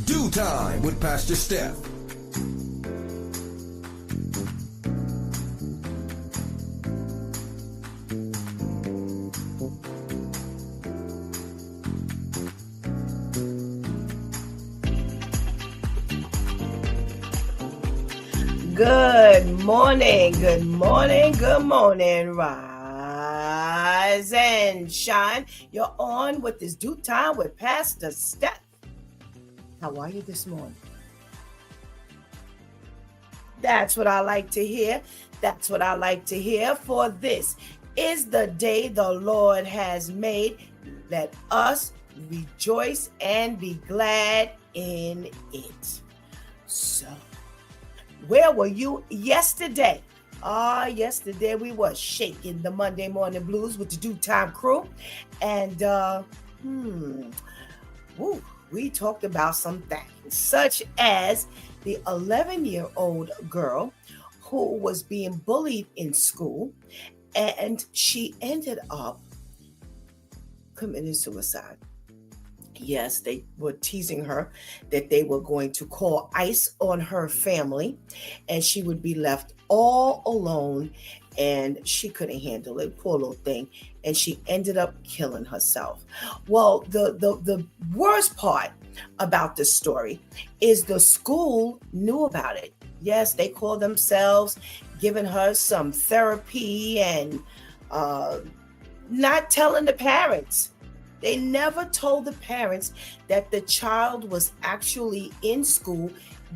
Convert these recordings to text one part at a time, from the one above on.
Do Time with Pastor Steph. Good morning, good morning, good morning. Rise and shine. You're on with this Due Time with Pastor Steph. How are you this morning? That's what I like to hear. That's what I like to hear. For this is the day the Lord has made. Let us rejoice and be glad in it. So, where were you yesterday? Yesterday we were shaking the Monday morning blues with the Due Time crew. And we talked about some things, such as the 11-year-old girl who was being bullied in school, and she ended up committing suicide. Yes, they were teasing her that they were going to call ICE on her family and she would be left all alone, and she couldn't handle it, poor little thing, and she ended up killing herself. Well, the worst part about this story is the school knew about it. Yes, they called themselves giving her some therapy and not telling the parents. They never told the parents that the child was actually in school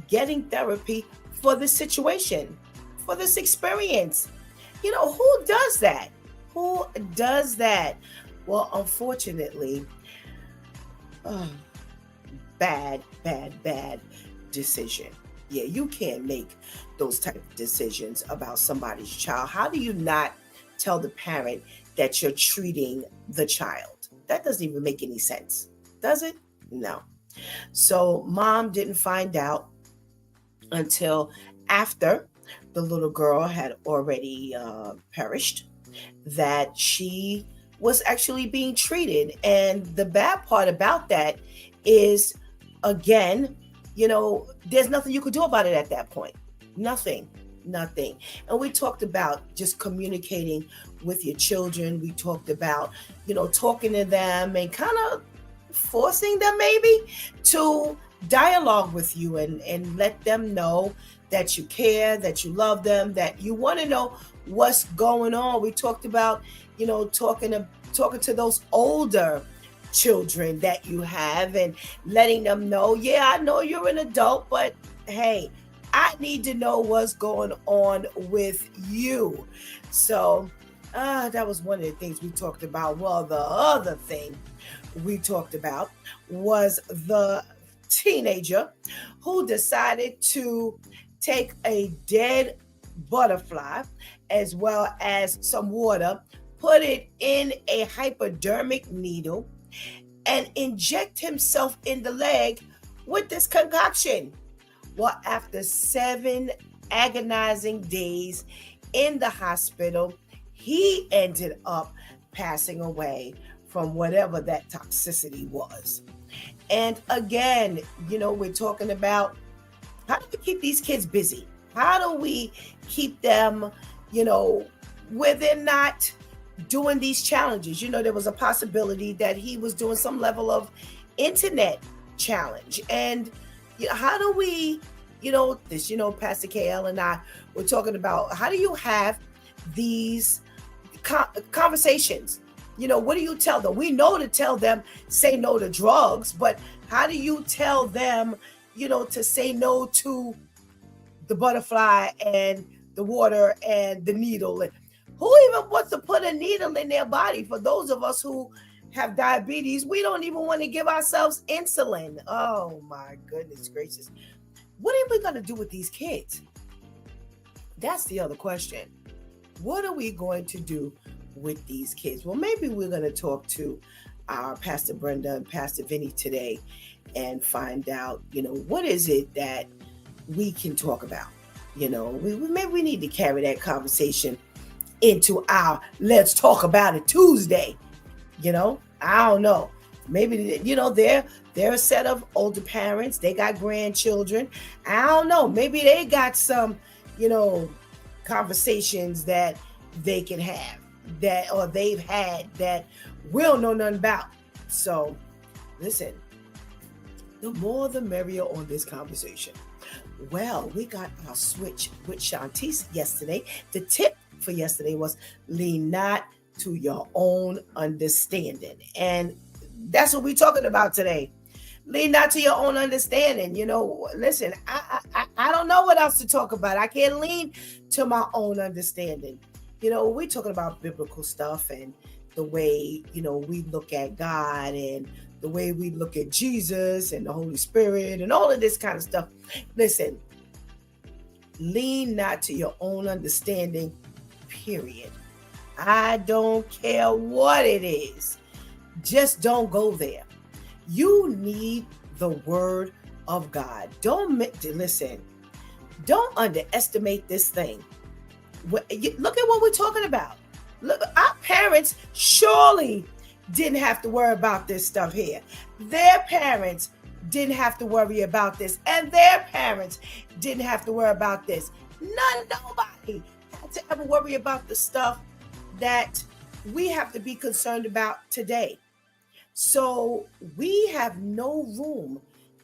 getting therapy for this situation, for this experience. You know, who does that? Who does that? Well, unfortunately, bad decision. Yeah, you can't make those type of decisions about somebody's child. How do you not tell the parent that you're treating the child? That doesn't even make any sense, does it? No. So mom didn't find out until after the little girl had already perished that she was actually being treated. And the bad part about that is, again, you know, there's nothing you could do about it at that point. Nothing. And we talked about just communicating with your children. We talked about, you know, talking to them and kind of forcing them maybe to dialogue with you and let them know that you care, that you love them, that you want to know what's going on. We talked about, you know, talking to those older children that you have and letting them know, yeah, I know you're an adult, but hey, I need to know what's going on with you. So that was one of the things we talked about. Well, the other thing we talked about was the teenager who decided to take a dead butterfly as well as some water, put it in a hypodermic needle, and inject himself in the leg with this concoction. Well, after 7 agonizing days in the hospital, he ended up passing away from whatever that toxicity was. And again, you know, we're talking about how do we keep these kids busy? How do we keep them, you know, where they're not doing these challenges? You know, there was a possibility that he was doing some level of internet challenge. And how do we, you know, this, you know, Pastor KL and I were talking about how do you have these conversations? You know, what do you tell them? We know to tell them, say no to drugs, but how do you tell them, you know, to say no to the butterfly and the water and the needle? And who even wants to put a needle in their body? For those of us who have diabetes, we don't even want to give ourselves insulin. Oh my goodness gracious. What are we going to do with these kids? That's the other question. What are we going to do with these kids? Well, maybe we're going to talk to our Pastor Brenda and Pastor Vinny today and find out, you know, what is it that we can talk about? You know, maybe we need to carry that conversation into our Let's Talk About It Tuesday. You know, I don't know. Maybe they're a set of older parents. They got grandchildren. I don't know. Maybe they got some, you know, conversations that they can have that or they've had that we'll know nothing about. So listen, the more the merrier on this conversation. Well, we got our switch with Shantice yesterday. The tip for yesterday was lean not to your own understanding. And that's what we're talking about today. Lean not to your own understanding. Listen, I don't know what else to talk about. I can't lean to my own understanding. We're talking about biblical stuff and the way, we look at God and the way we look at Jesus and the Holy Spirit and all of this kind of stuff. Listen, lean not to your own understanding, period. I don't care what it is. Just don't go there. You need the word of God. Listen, don't underestimate this thing. Look at what we're talking about. Look, our parents surely didn't have to worry about this stuff here. Their parents didn't have to worry about this, and their parents didn't have to worry about this. Nobody had to ever worry about the stuff that we have to be concerned about today. So we have no room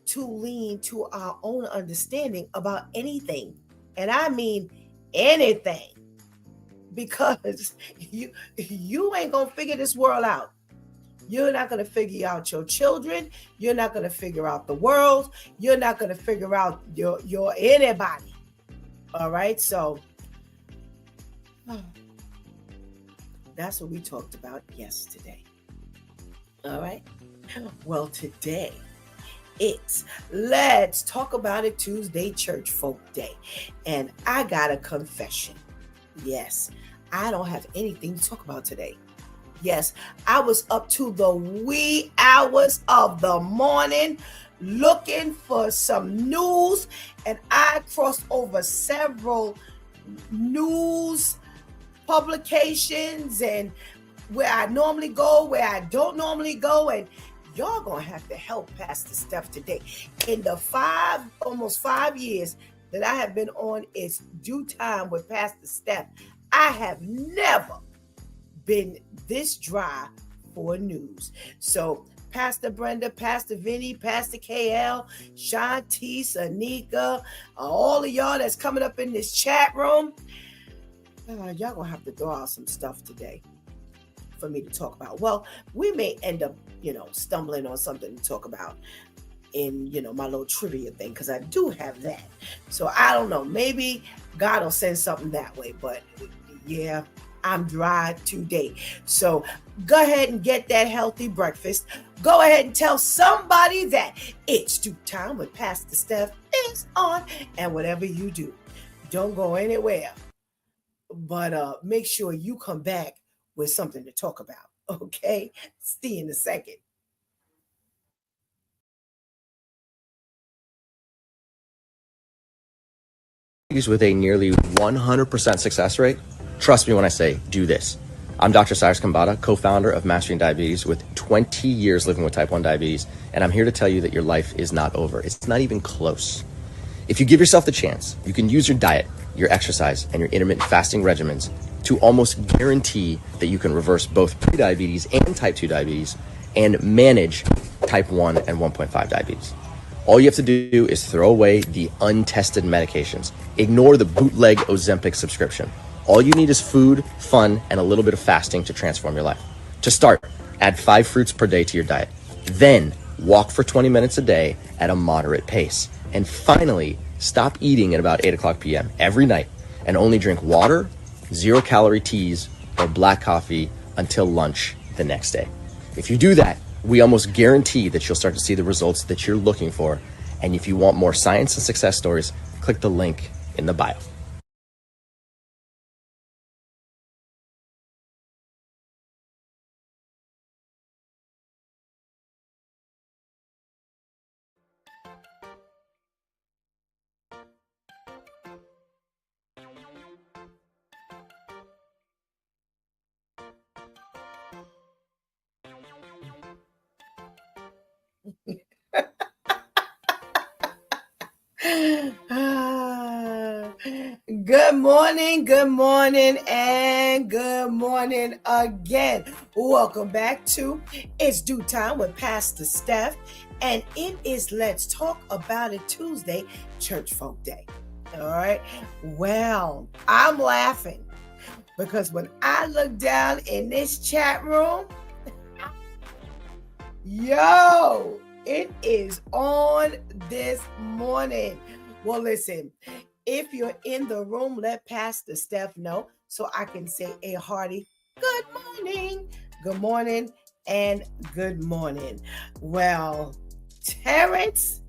to lean to our own understanding about anything. And I mean anything. Because you ain't gonna figure this world out. You're not gonna figure out your children. You're not gonna figure out the world. You're not gonna figure out your anybody. All right, so that's what we talked about yesterday. All right. Well, today it's Let's Talk About It Tuesday Church Folk Day. And I got a confession. Yes, I don't have anything to talk about today. Yes, I was up to the wee hours of the morning looking for some news, and I crossed over several news publications and where I normally go, where I don't normally go, and y'all gonna have to help Pastor Steph today. In the almost 5 years that I have been on It's Due Time with Pastor Steph, I have never been this dry for news. So Pastor Brenda, Pastor Vinny, Pastor KL, Shantice, Anika, all of y'all that's coming up in this chat room, y'all gonna have to throw out some stuff today for me to talk about. Well, we may end up, stumbling on something to talk about in, my little trivia thing, because I do have that. So I don't know, maybe God will send something that way, but yeah, I'm dry today. So go ahead and get that healthy breakfast. Go ahead and tell somebody that It's Due Time with Pastor Steph is on, and whatever you do, don't go anywhere, but make sure you come back with something to talk about. Okay, see you in a second. With a nearly 100% success rate, trust me when I say do this. I'm Dr. Cyrus Kambata, co-founder of Mastering Diabetes with 20 years living with type 1 diabetes, and I'm here to tell you that your life is not over. It's not even close. If you give yourself the chance, you can use your diet, your exercise, and your intermittent fasting regimens to almost guarantee that you can reverse both prediabetes and type 2 diabetes and manage type 1 and 1.5 diabetes. All you have to do is throw away the untested medications. Ignore the bootleg Ozempic subscription. All you need is food, fun, and a little bit of fasting to transform your life. To start, add 5 fruits per day to your diet. Then walk for 20 minutes a day at a moderate pace. And finally, stop eating at about 8 o'clock p.m. every night and only drink water, 0-calorie teas, or black coffee until lunch the next day. If you do that, we almost guarantee that you'll start to see the results that you're looking for. And if you want more science and success stories, click the link in the bio. Good morning, and good morning again. Welcome back to It's Due Time with Pastor Steph, and it is Let's Talk About It Tuesday, Church Folk Day. All right. Well, I'm laughing because when I look down in this chat room, yo, it is on this morning. Well, listen. If you're in the room, let Pastor Steph know so I can say a hearty good morning, and good morning. Well, Terrence.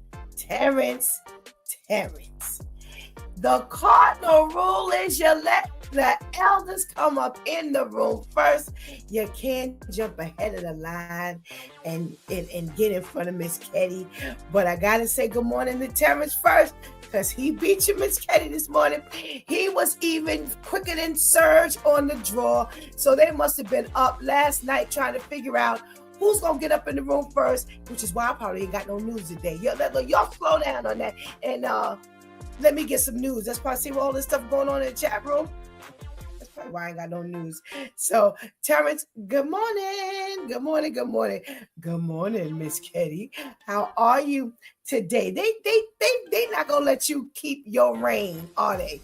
The cardinal rule is you let the elders come up in the room first. You can't jump ahead of the line and get in front of Miss Ketty. But I got to say good morning to Terrence first, because he beat you, Miss Ketty, this morning. He was even quicker than Serge on the draw. So they must have been up last night trying to figure out who's going to get up in the room first, which is why I probably ain't got no news today. Y'all slow down on that. And let me get some news. That's probably see all this stuff going on in the chat room. That's probably why I ain't got no news. So, Terrence, good morning. Good morning, Miss Ketty. How are you today? They not gonna let you keep your reign, are they?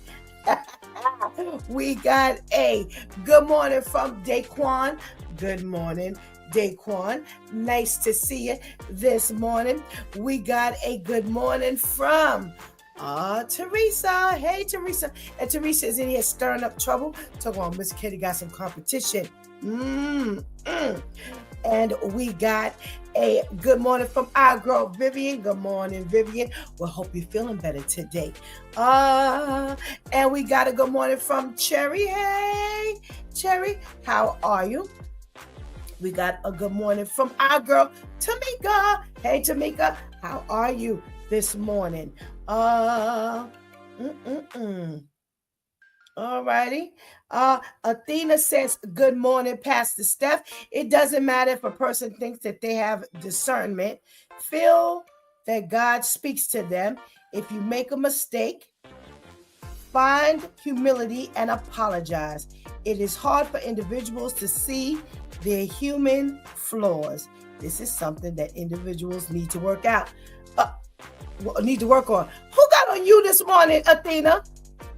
We got a good morning from Daquan. Good morning, Daquan. Nice to see you this morning. We got a good morning from Teresa. Hey, Teresa. And Teresa is in here stirring up trouble. Talking about Miss Ketty got some competition. And we got a good morning from our girl Vivian. Good morning, Vivian. We'll hope you're feeling better today. And we got a good morning from Cherry. Hey, Cherry, how are you? We got a good morning from our girl Tamika. Hey, Tamika, how are you this morning? All righty. Athena says, good morning, Pastor Steph. It doesn't matter if a person thinks that they have discernment. Feel that God speaks to them. If you make a mistake, find humility and apologize. It is hard for individuals to see their human flaws. This is something that individuals need to work out. Need to work on. Who got on you this morning, Athena?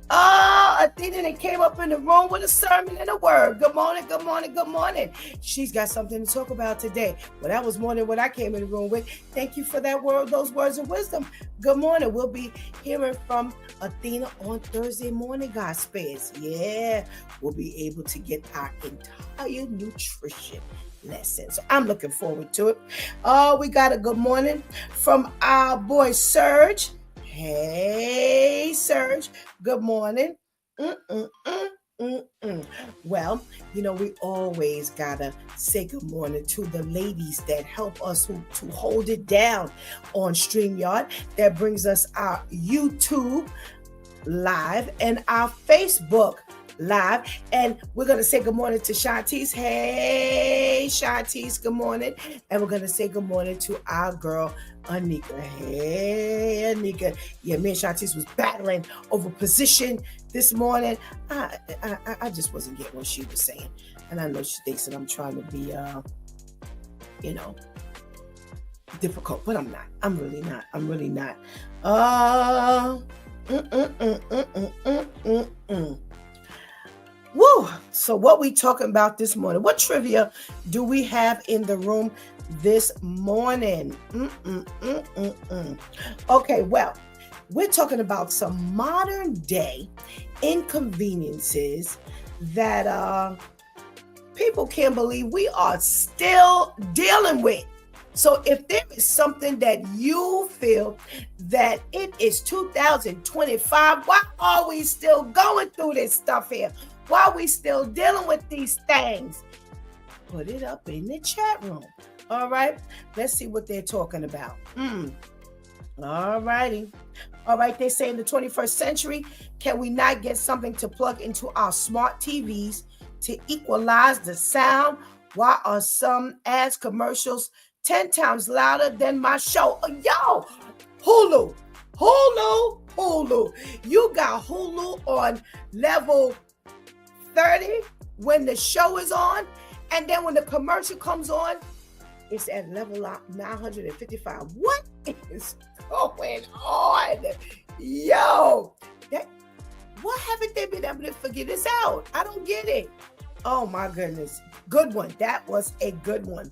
Athena that came up in the room with a sermon and a word. Good morning. She's got something to talk about today. Well, that was more than what I came in the room with. Thank you for that word, those words of wisdom. Good morning. We'll be hearing from Athena on Thursday morning, God space. Yeah, we'll be able to get our entire nutrition lesson. So I'm looking forward to it. We got a good morning from our boy Serge. Hey, Serge. Good morning. Well, we always gotta say good morning to the ladies that help us to hold it down on StreamYard. That brings us our YouTube live and our Facebook live, and we're going to say good morning to Shantice. Hey, Shantice, good morning. And we're going to say good morning to our girl Anika. Hey, Anika. Yeah, me and Shantice was battling over position this morning. I just wasn't getting what she was saying, and I know she thinks that I'm trying to be difficult, but I'm not. I'm really not. Woo! So what we talking about this morning? What trivia do we have in the room this morning? Okay, well, we're talking about some modern day inconveniences that people can't believe we are still dealing with. So if there is something that you feel that it is 2025, why are we still going through this stuff here? Why are we still dealing with these things? Put it up in the chat room. All right. Let's see what they're talking about. All righty. All right. They say in the 21st century, can we not get something to plug into our smart TVs to equalize the sound? Why are some ads commercials 10 times louder than my show? Yo, Hulu. Hulu. You got Hulu on level 30 when the show is on, and then when the commercial comes on, it's at level 955. What is going on? Yo, what haven't they been able to figure this out? I don't get it. Oh my goodness. Good one. That was a good one.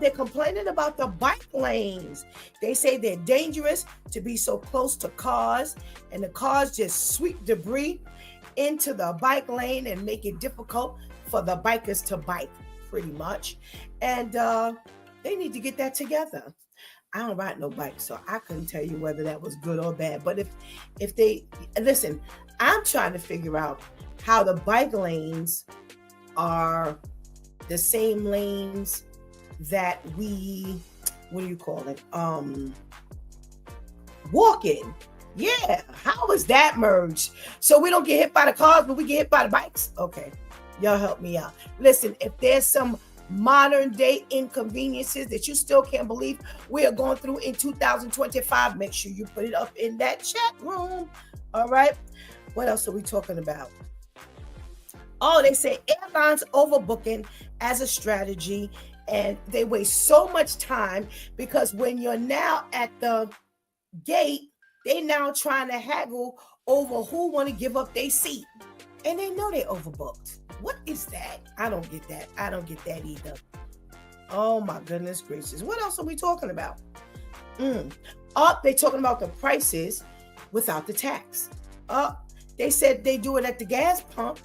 They're complaining about the bike lanes. They say they're dangerous to be so close to cars, and the cars just sweep debris into the bike lane and make it difficult for the bikers to bike, pretty much. And they need to get that together. I don't ride no bike, so I couldn't tell you whether that was good or bad. But if they listen, I'm trying to figure out how the bike lanes are the same lanes that we, what do you call it? Walking. Yeah, how is that merged? So we don't get hit by the cars, but we get hit by the bikes? Okay, y'all help me out. Listen, if there's some modern day inconveniences that you still can't believe we are going through in 2025, make sure you put it up in that chat room. All right, what else are we talking about? Oh, they say airlines overbooking as a strategy, and they waste so much time because when you're now at the gate, they now trying to haggle over who want to give up their seat, and they know they overbooked. What is that? I don't get that. I don't get that either. Oh my goodness gracious. What else are we talking about? They talking about the prices without the tax. They said they do it at the gas pump.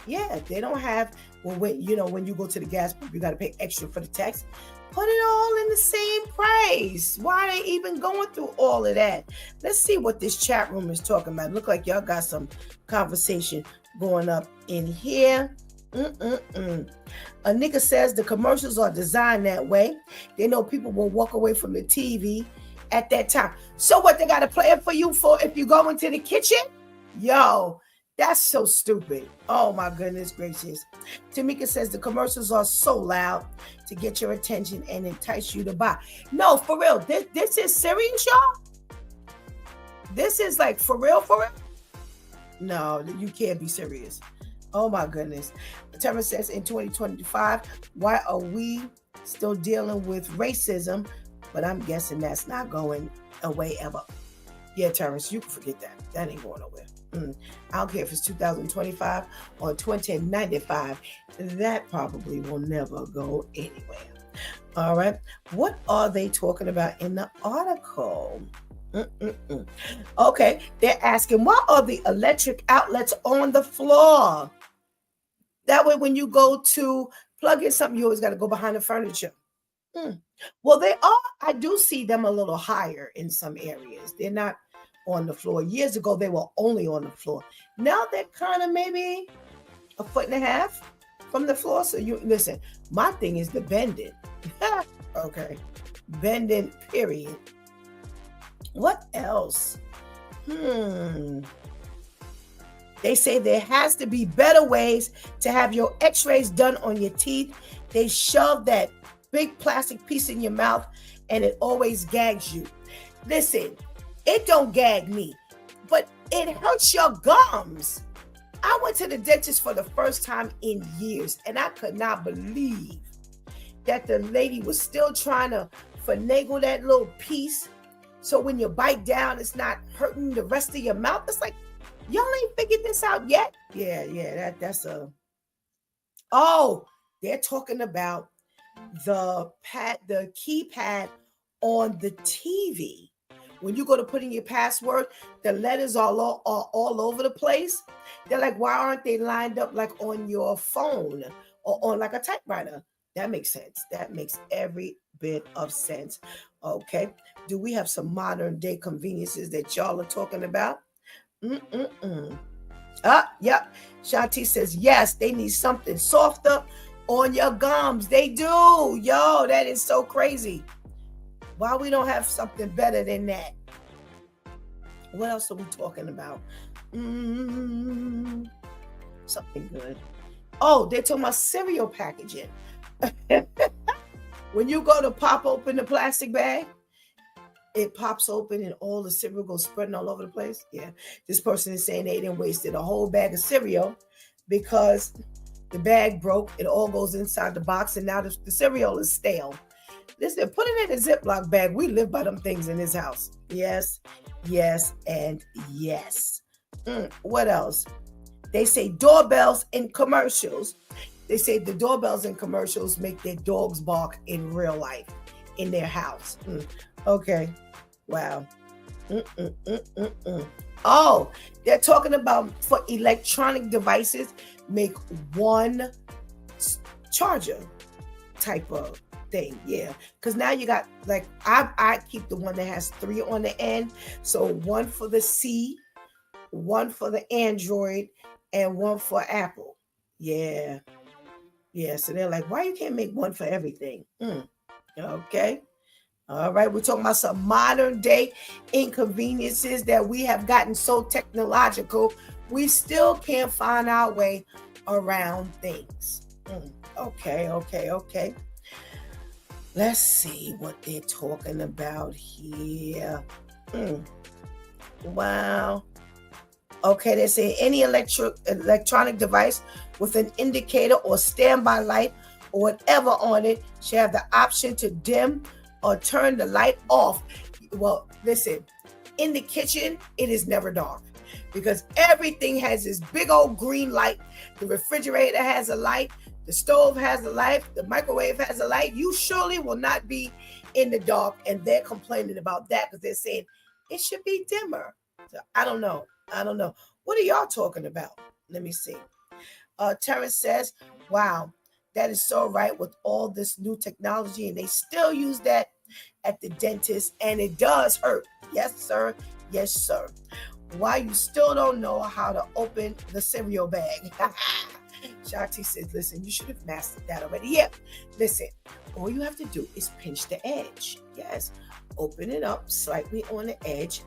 Yeah, they don't have, well, when you go to the gas pump, you got to pay extra for the tax. Put it all in the same price. Why are they even going through all of that? Let's see what this chat room is talking about. Look like y'all got some conversation going up in here. Anika says the commercials are designed that way. They know people will walk away from the TV at that time. So what, they got to play it for you for if you go into the kitchen? Yo, that's so stupid. Oh my goodness gracious. Tamika says the commercials are so loud to get your attention and entice you to buy. No, for real. This is serious, y'all? This is like for real? No, you can't be serious. Oh my goodness. Terma says in 2025, why are we still dealing with racism? But I'm guessing that's not going away ever. Yeah, Terrence, you can forget that. That ain't going nowhere. I don't care if it's 2025 or 2095. That probably will never go anywhere. All right. What are they talking about in the article? Okay. They're asking, why are the electric outlets on the floor? That way, when you go to plug in something, you always got to go behind the furniture. Well, they are. I do see them a little higher in some areas. They're not on the floor. Years ago, they were only on the floor. Now they're kind of maybe 1.5 feet from the floor. So you listen, my thing is the bending. Okay. Bending, period. What else? They say there has to be better ways to have your x-rays done on your teeth. They shove that big plastic piece in your mouth and it always gags you. Listen, it don't gag me, but it hurts your gums. I went to the dentist for the first time in years, and I could not believe that the lady was still trying to finagle that little piece so when you bite down, it's not hurting the rest of your mouth. It's like, y'all ain't figured this out yet? Yeah, that's a... Oh, they're talking about the keypad on the TV. When you go to put in your password, the letters are all over the place. They're like, why aren't they lined up like on your phone or on like a typewriter? That makes sense. That makes every bit of sense. Okay. Do we have some modern day conveniences that y'all are talking about? Yep. Shanti says, yes, they need something softer on your gums. They do. Yo, that is so crazy. Why we don't have something better than that? What else are we talking about? Something good. Oh, they're talking about cereal packaging. When you go to pop open the plastic bag, it pops open and all the cereal goes spreading all over the place. Yeah. This person is saying they didn't wasted a whole bag of cereal because the bag broke. It all goes inside the box and now the cereal is stale. Listen, put it in a Ziploc bag. We live by them things in this house. Yes, yes, and yes. What else? They say doorbells in commercials. They say the doorbells in commercials make their dogs bark in real life in their house. Okay. Wow. Oh, they're talking about for electronic devices, make one charger type of thing. Yeah. Because now you got like, I keep the one that has 3 on the end. So one for the C, one for the Android, and one for Apple. Yeah. Yeah. So they're like, why you can't make one for everything? Okay. All right. We're talking about some modern day inconveniences that we have gotten so technological, we still can't find our way around things. Okay. Let's see what they're talking about here. Wow. Okay, they say any electronic device with an indicator or standby light or whatever on it should have the option to dim or turn the light off. Well, listen, in the kitchen, it is never dark because everything has this big old green light. The refrigerator has a light. The stove has a light. The microwave has a light. You surely will not be in the dark. And they're complaining about that because they're saying it should be dimmer. So I don't know. What are y'all talking about? Let me see. Terrence says, wow, that is so right with all this new technology. And they still use that at the dentist. And it does hurt. Yes, sir. Yes, sir. Why you still don't know how to open the cereal bag? Shati says, listen, you should have mastered that already. Yeah, listen, all you have to do is pinch the edge. Yes, open it up slightly on the edge.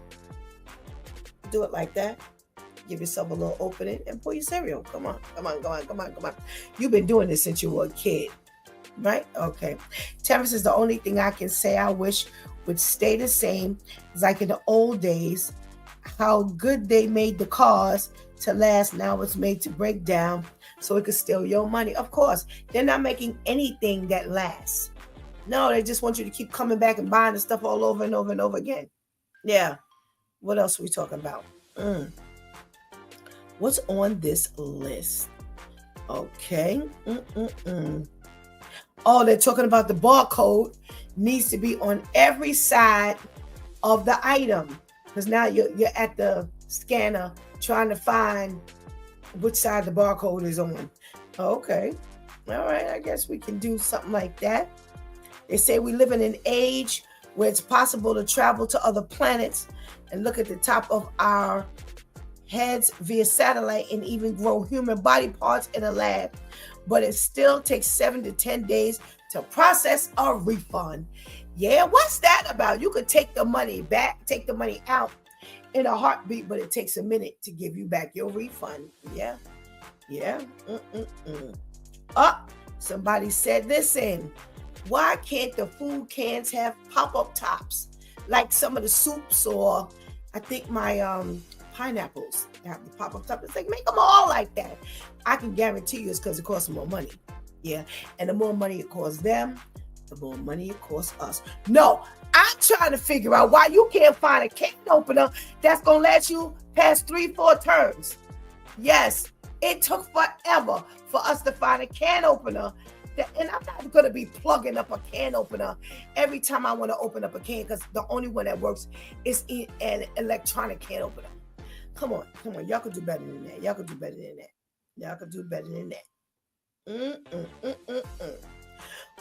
Do it like that. Give yourself a little opening and pull your cereal. Come on. You've been doing this since you were a kid, right? Okay. Terrence is the only thing I can say I wish would stay the same. It's like in the old days, how good they made the cars to last. Now it's made to break down so it could steal your money. Of course, they're not making anything that lasts. No, they just want you to keep coming back and buying the stuff all over and over and over again. Yeah. What else are we talking about? What's on this list? Okay. Oh, they're talking about the barcode needs to be on every side of the item. Because now you're at the scanner trying to find which side the barcode is on. Okay. All right. I guess we can do something like that. They say we live in an age where it's possible to travel to other planets and look at the top of our heads via satellite and even grow human body parts in a lab. But it still takes 7 to 10 days to process a refund. Yeah, what's that about? You could take the money out in a heartbeat, but it takes a minute to give you back your refund. Yeah. Somebody said, listen, why can't the food cans have pop-up tops like some of the soups, or I think my pineapples have the pop-up top? It's like, make them all like that. I can guarantee you it's because it costs more money. Yeah, and the more money it costs them, the more money it costs us. No, I'm trying to figure out why you can't find a can opener that's going to let you pass 3-4 turns. Yes, it took forever for us to find a can opener. And I'm not going to be plugging up a can opener every time I want to open up a can, because the only one that works is an electronic can opener. Come on. Y'all could do better than that.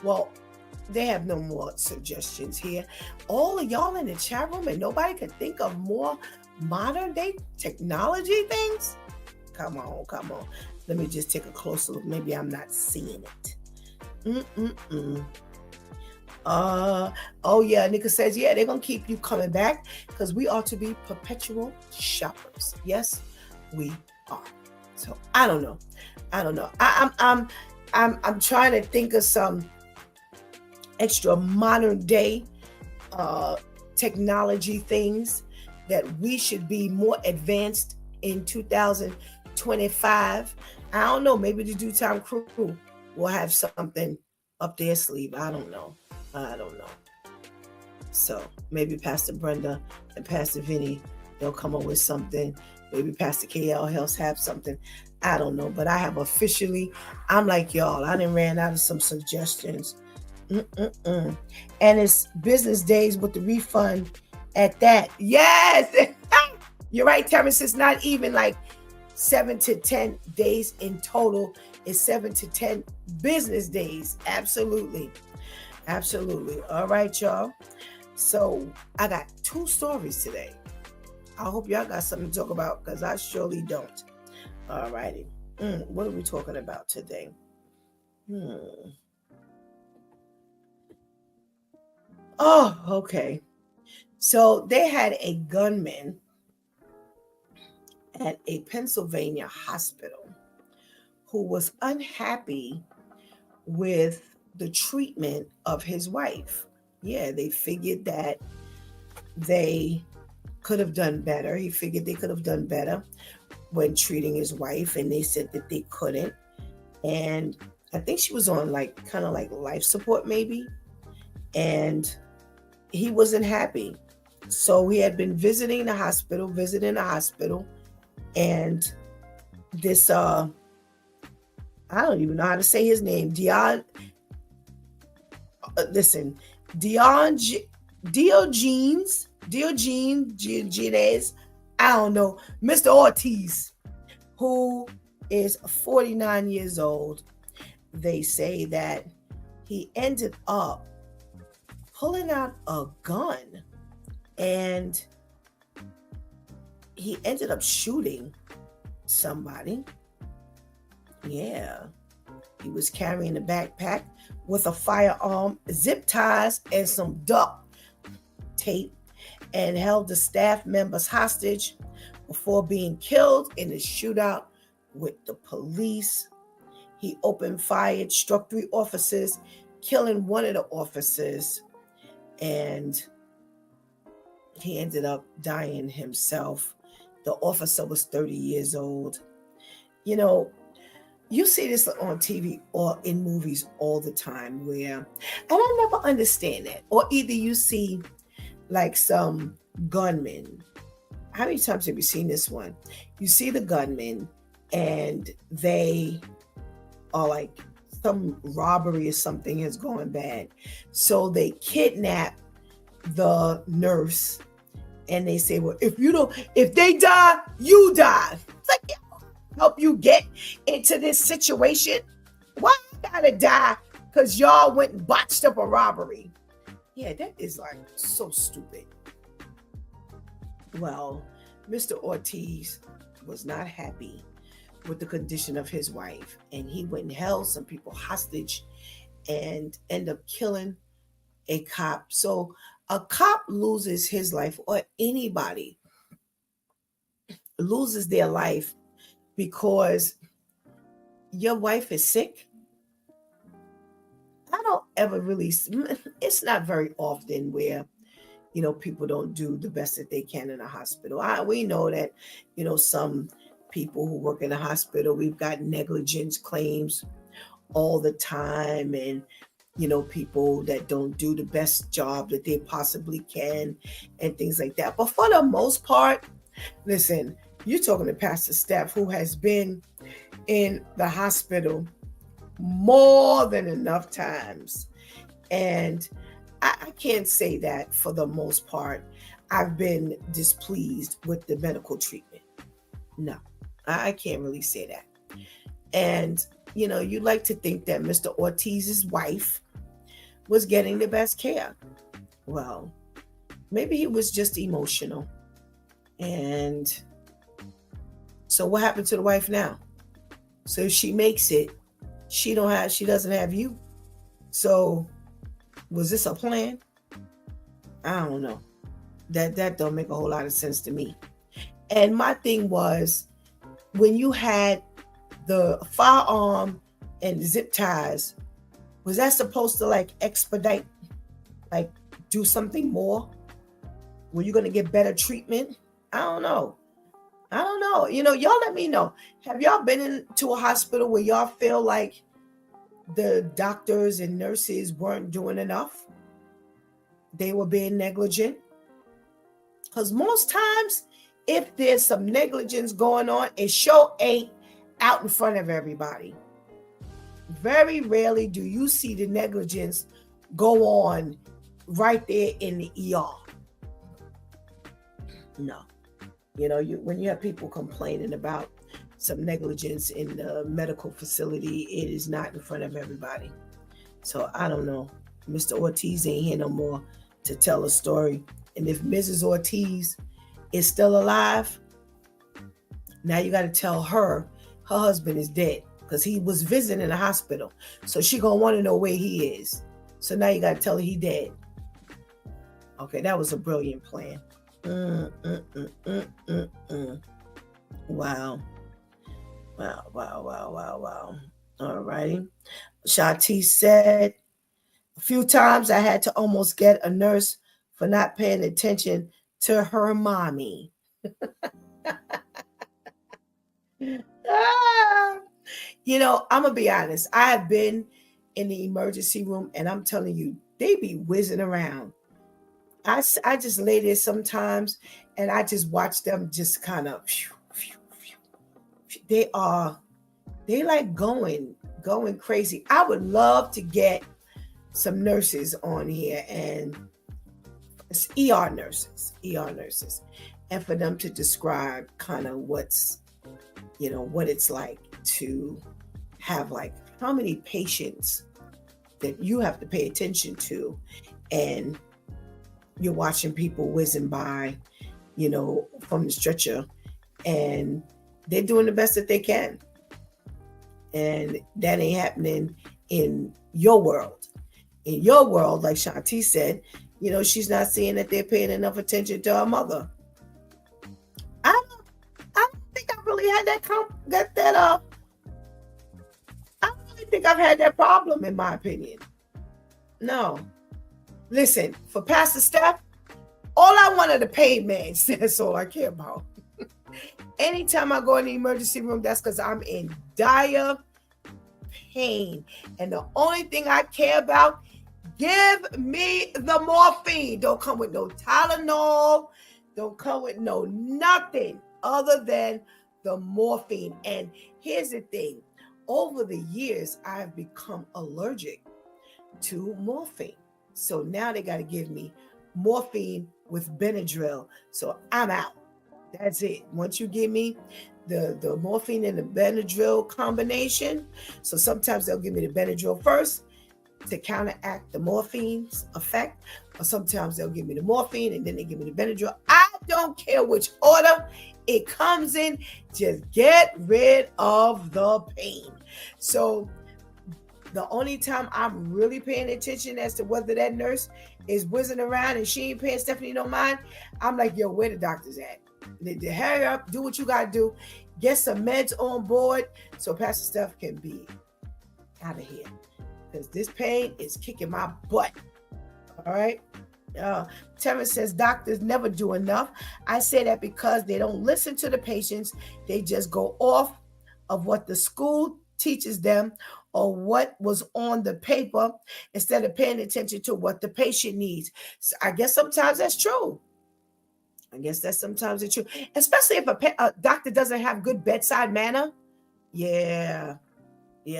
Well, they have no more suggestions here. All of y'all in the chat room and nobody can think of more modern day technology things? Come on. Let me just take a closer look. Maybe I'm not seeing it. Oh yeah, Nika says, yeah, they're gonna keep you coming back because we are to be perpetual shoppers. Yes, we are. So I don't know. I'm trying to think of some extra modern day technology things that we should be more advanced in 2025. I don't know. Maybe the Due Time crew will have something up their sleeve. I don't know. So maybe Pastor Brenda and Pastor Vinny, they'll come up with something. Maybe Pastor KL Helps have something. I don't know. But I have officially, I'm like y'all, I done ran out of some suggestions. And it's business days with the refund at that. Yes. You're right, Terrence. It's not even like 7 to 10 days in total. It's 7 to 10 business days. Absolutely. All right, y'all. So I got 2 stories today. I hope y'all got something to talk about because I surely don't. All righty. What are we talking about today? Oh, okay. So they had a gunman at a Pennsylvania hospital who was unhappy with the treatment of his wife. Yeah, they figured that they could have done better. He figured they could have done better when treating his wife, and they said that they couldn't. And I think she was on kind of like life support maybe, and he wasn't happy. So he had been visiting the hospital, and this I don't even know how to say his name. Diogenes, I don't know, Mr. Ortiz, who is 49 years old. They say that he ended up pulling out a gun and he ended up shooting somebody. Yeah. He was carrying a backpack with a firearm, zip ties, and some duct tape, and held the staff members hostage before being killed in a shootout with the police. He opened fire, struck 3 officers, killing one of the officers, and he ended up dying himself. The officer was 30 years old. You know, you see this on TV or in movies all the time where, and I never understand that. Or either you see like some gunmen. How many times have you seen this one? You see the gunmen and they are like, some robbery or something has gone bad. So they kidnap the nurse and they say, well, if they die, you die. It's like, help you get into this situation. Why I gotta die? Because y'all went and botched up a robbery. Yeah, that is like so stupid. Well, Mr. Ortiz was not happy with the condition of his wife, and he went and held some people hostage and ended up killing a cop. So a cop loses his life, or anybody loses their life because your wife is sick. I don't ever really, it's not very often where, people don't do the best that they can in a hospital. We know that, some people who work in a hospital, we've got negligence claims all the time, and, people that don't do the best job that they possibly can and things like that. But for the most part, listen, you're talking to Pastor Steph, who has been in the hospital more than enough times. And I can't say that for the most part I've been displeased with the medical treatment. No, I can't really say that. And, you'd like to think that Mr. Ortiz's wife was getting the best care. Well, maybe he was just emotional. And so what happened to the wife now? So if she makes it, she doesn't have you. So was this a plan? I don't know. That don't make a whole lot of sense to me. And my thing was, when you had the firearm and zip ties, was that supposed to expedite, do something more? Were you going to get better treatment? I don't know. Y'all let me know. Have y'all been into a hospital where y'all feel like the doctors and nurses weren't doing enough? They were being negligent? Because most times, if there's some negligence going on, it sure ain't out in front of everybody. Very rarely do you see the negligence go on right there in the ER. No. When you have people complaining about some negligence in the medical facility, it is not in front of everybody. So I don't know. Mr. Ortiz ain't here no more to tell a story. And if Mrs. Ortiz is still alive, now you got to tell her husband is dead because he was visiting the hospital. So she going to want to know where he is. So now you got to tell her he dead. Okay, that was a brilliant plan. Wow. All righty. Shanti said, a few times I had to almost get a nurse for not paying attention to her mommy. I'm going to be honest. I have been in the emergency room and I'm telling you, they be whizzing around. I just lay there sometimes and I just watch them just kind of, they like going crazy. I would love to get some nurses on here and it's ER nurses, and for them to describe kind of what's, what it's like to have like how many patients that you have to pay attention to, and you're watching people whizzing by, from the stretcher, and they're doing the best that they can. And that ain't happening in your world. In your world, like Shanti said, she's not seeing that they're paying enough attention to her mother. I don't think I really had I don't really think I've had that problem, in my opinion. No. Listen, for Pastor Steph, all I wanted to pay meds. That's all I care about. Anytime I go in the emergency room, that's because I'm in dire pain. And the only thing I care about, give me the morphine. Don't come with no Tylenol. Don't come with no nothing other than the morphine. And here's the thing. Over the years, I've become allergic to morphine. So now they got to give me morphine with Benadryl. So I'm out. That's it. Once you give me the morphine and the Benadryl combination, so sometimes they'll give me the Benadryl first to counteract the morphine's effect, or sometimes they'll give me the morphine and then they give me the Benadryl. I don't care which order it comes in. Just get rid of the pain. So the only time I'm really paying attention as to whether that nurse is whizzing around and she ain't paying Stephanie no mind, I'm like, yo, where the doctor's at? They hurry up, do what you got to do, get some meds on board so Pastor Steph can be out of here. Because this pain is kicking my butt. All right? Terrence says doctors never do enough. I say that because they don't listen to the patients. They just go off of what the school teaches them or what was on the paper instead of paying attention to what the patient needs. So I guess sometimes that's true. Especially if a doctor doesn't have good bedside manner. Yeah,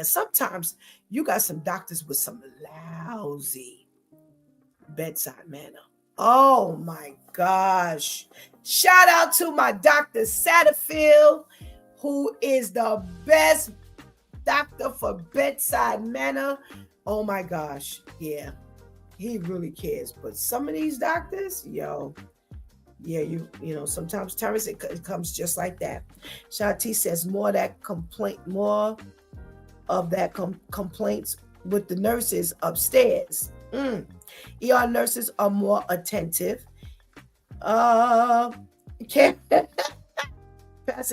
sometimes you got some doctors with some lousy bedside manner. Oh my gosh. Shout out to my Dr. Satterfield, who is the best doctor for bedside manner. Oh my gosh. Yeah, he really cares. But some of these doctors, you sometimes Terrence, it comes just like that. Shanti says more of that complaints with the nurses upstairs. ER nurses are more attentive. Pastor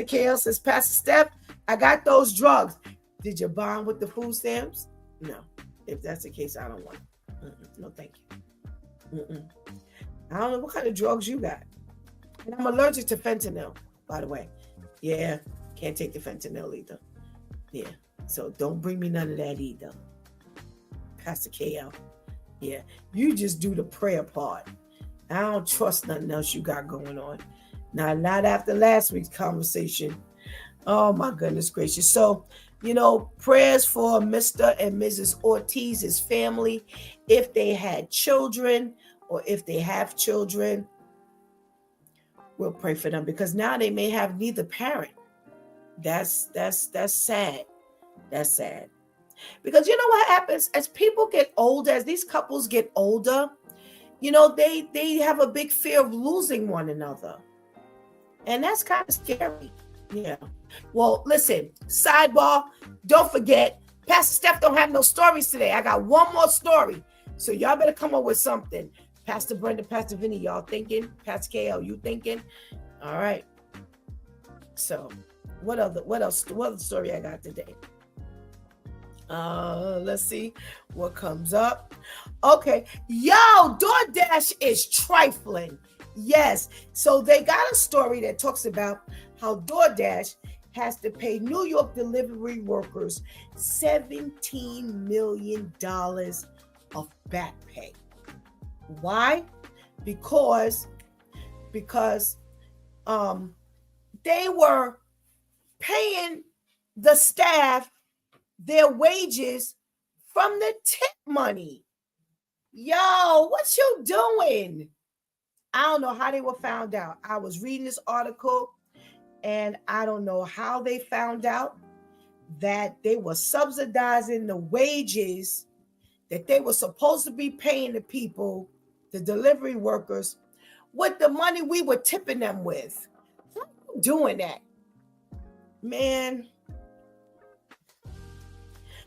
Kale says, Pastor Steph, I got those drugs. Did you bond with the food stamps? No. If that's the case, I don't want it. No, thank you. I don't know what kind of drugs you got. And I'm allergic to fentanyl, by the way. Yeah, can't take the fentanyl either. Yeah, so don't bring me none of that either. Pastor KL. Yeah, you just do the prayer part. I don't trust nothing else you got going on. Now, not after last week's conversation. Oh my goodness gracious. So, prayers for Mr. and Mrs. Ortiz's family if they had children or if they have children. We'll pray for them because now they may have neither parent. That's sad. That's sad. Because you know what happens as people get older, as these couples get older, they have a big fear of losing one another. And that's kind of scary. Yeah. Well, listen, sidebar, don't forget, Pastor Steph don't have no stories today. I got one more story. So y'all better come up with something. Pastor Brenda, Pastor Vinny, y'all thinking? Pastor KL, you thinking? All right. So what other story I got today? Let's see what comes up. Okay. Yo, DoorDash is trifling. Yes. So they got a story that talks about how DoorDash has to pay New York delivery workers $17 million of back pay. Why? Because they were paying the staff their wages from the tip money. Yo, what you doing? I don't know how they were found out. I was reading this article and I don't know how they found out that they were subsidizing the wages that they were supposed to be paying the people, the delivery workers, with the money we were tipping them with. How are you doing that? Man.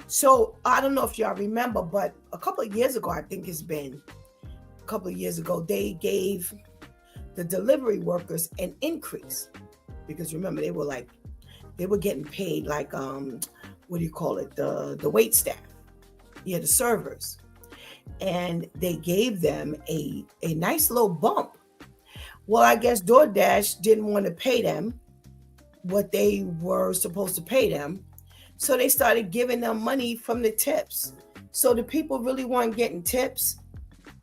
So I don't know if y'all remember, but a couple of years ago, I think it's been a couple of years ago, they gave the delivery workers an increase because remember they were getting paid like what do you call it, the wait staff, the servers, and they gave them a nice little bump. Well, I guess DoorDash didn't want to pay them what they were supposed to pay them. So they started giving them money from the tips. So the people really weren't getting tips.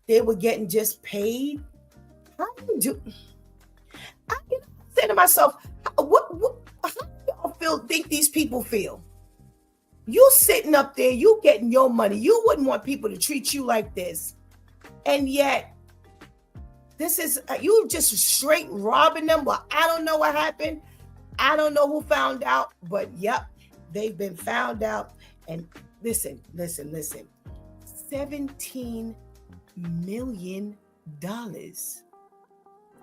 They were getting just paid. How do you do? I say to myself, how do y'all think these people feel? You sitting up there, you getting your money. You wouldn't want people to treat you like this. And yet, this is, you just straight robbing them. Well, I don't know what happened. I don't know who found out, but yep. They've been found out. And listen. $17 million.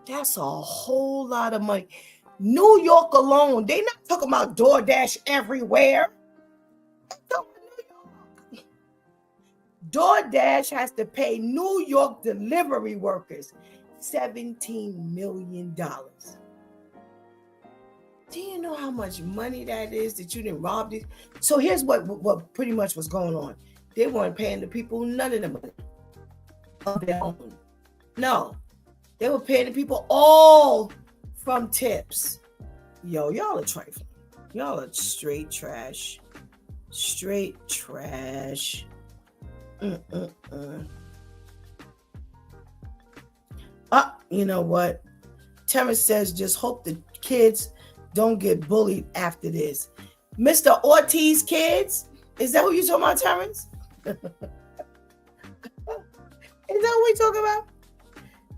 That's a whole lot of money. New York alone, they're not talking about DoorDash everywhere. DoorDash has to pay New York delivery workers $17 million. Do you know how much money that is that you didn't rob these? So here's what pretty much was going on. They weren't paying the people none of the money of their own. No, they were paying the people all from tips. Yo, y'all are trifling. Y'all are straight trash. Straight trash. You know what? Terrence says, just hope the kids don't get bullied after this. Mr. Ortiz kids? Is that who you're talking about, Terrence? Is that what we talking about?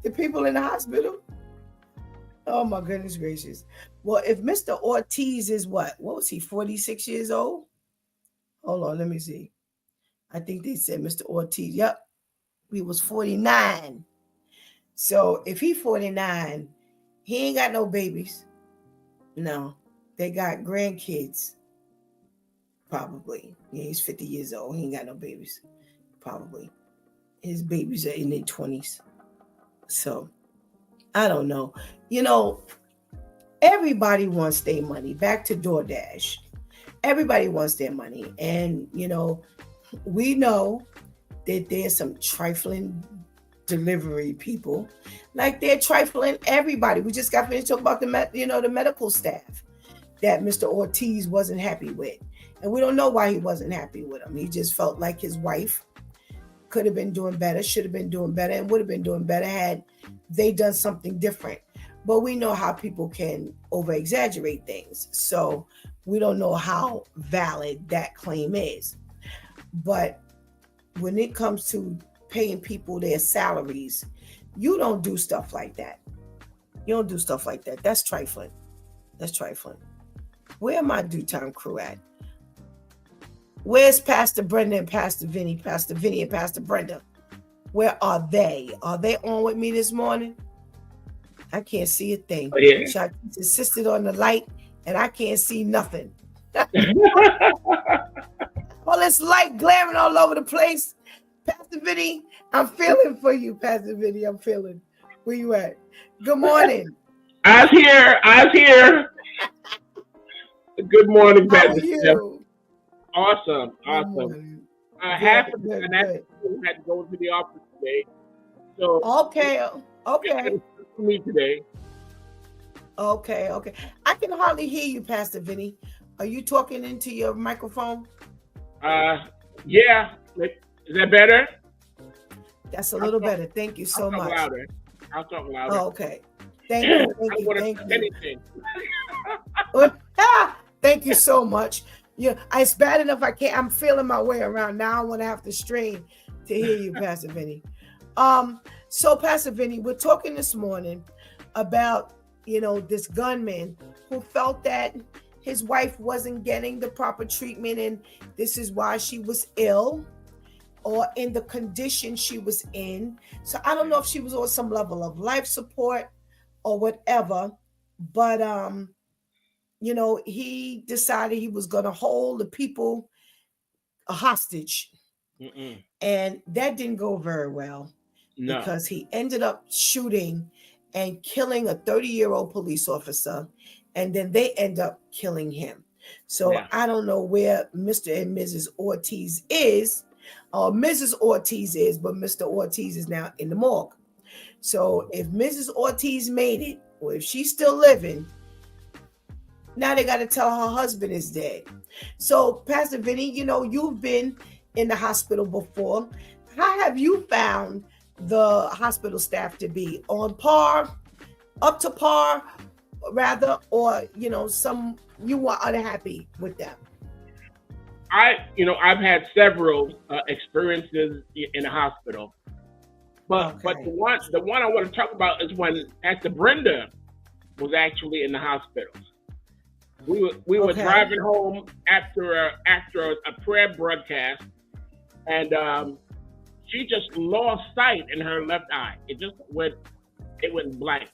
The people in the hospital? Oh my goodness gracious. Well, if Mr. Ortiz is what was he, 46 years old? Hold on, let me see. I think they said Mr. Ortiz. Yep, he was 49. So if he's 49, he ain't got no babies. No, they got grandkids. Probably. Yeah, he's 50 years old. He ain't got no babies. Probably. His babies are in their 20s. So, I don't know. Everybody wants their money. Back to DoorDash. Everybody wants their money. And, we know that there's some trifling delivery people, like they're trifling everybody. We just got finished talking about the medical staff that Mr. Ortiz wasn't happy with, and we don't know why he wasn't happy with him. He just felt like his wife could have been doing better, should have been doing better, and would have been doing better had they done something different. But we know how people can over exaggerate things, so we don't know how valid that claim is. But when it comes to paying people their salaries, you don't do stuff like that. You don't do stuff like that. That's trifling. That's trifling. Where my due time crew at? Where's Pastor Brenda and Pastor Vinny? Pastor Vinny and Pastor Brenda. Where are they? Are they on with me this morning? I can't see a thing. Oh, yeah. Shaq insisted on the light, and I can't see nothing. All this light glaring all over the place. Pastor Vinny, I'm feeling for you, Pastor Vinny. I'm feeling. Where you at? Good morning. Eyes here. Good morning, How are Pastor. you? Awesome. Half of the people had to go to the office today. So Okay. for me today. Okay. I can hardly hear you, Pastor Vinny. Are you talking into your microphone? Yeah. Is that better? That's a little better. Thank you so much. I'll talk louder. Oh, okay. Thank you. I want to say anything. Thank you so much. Yeah, it's bad enough I'm feeling my way around. Now I want to have to strain to hear you, Pastor Vinny. So Pastor Vinny, we're talking this morning about, this gunman who felt that his wife wasn't getting the proper treatment, and this is why she was ill or in the condition she was in. So I don't know if she was on some level of life support or whatever, but he decided he was going to hold the people hostage. Mm-mm. And that didn't go very well. No. Because he ended up shooting and killing a 30-year-old police officer, and then they end up killing him. So Yeah. I don't know where Mr. and Mrs. Ortiz is, or Mrs. Ortiz is, but Mr. Ortiz is now in the morgue. So if Mrs. Ortiz made it, or if she's still living, now they got to tell her husband is dead. So Pastor Vinny, you've been in the hospital before. How have you found the hospital staff to be? On par, up to par, rather, or some you were unhappy with them? I've had several experiences in the hospital, but the one I want to talk about is when Pastor Brenda was actually in the hospital. We were driving home after a prayer broadcast, and she just lost sight in her left eye. It went blank.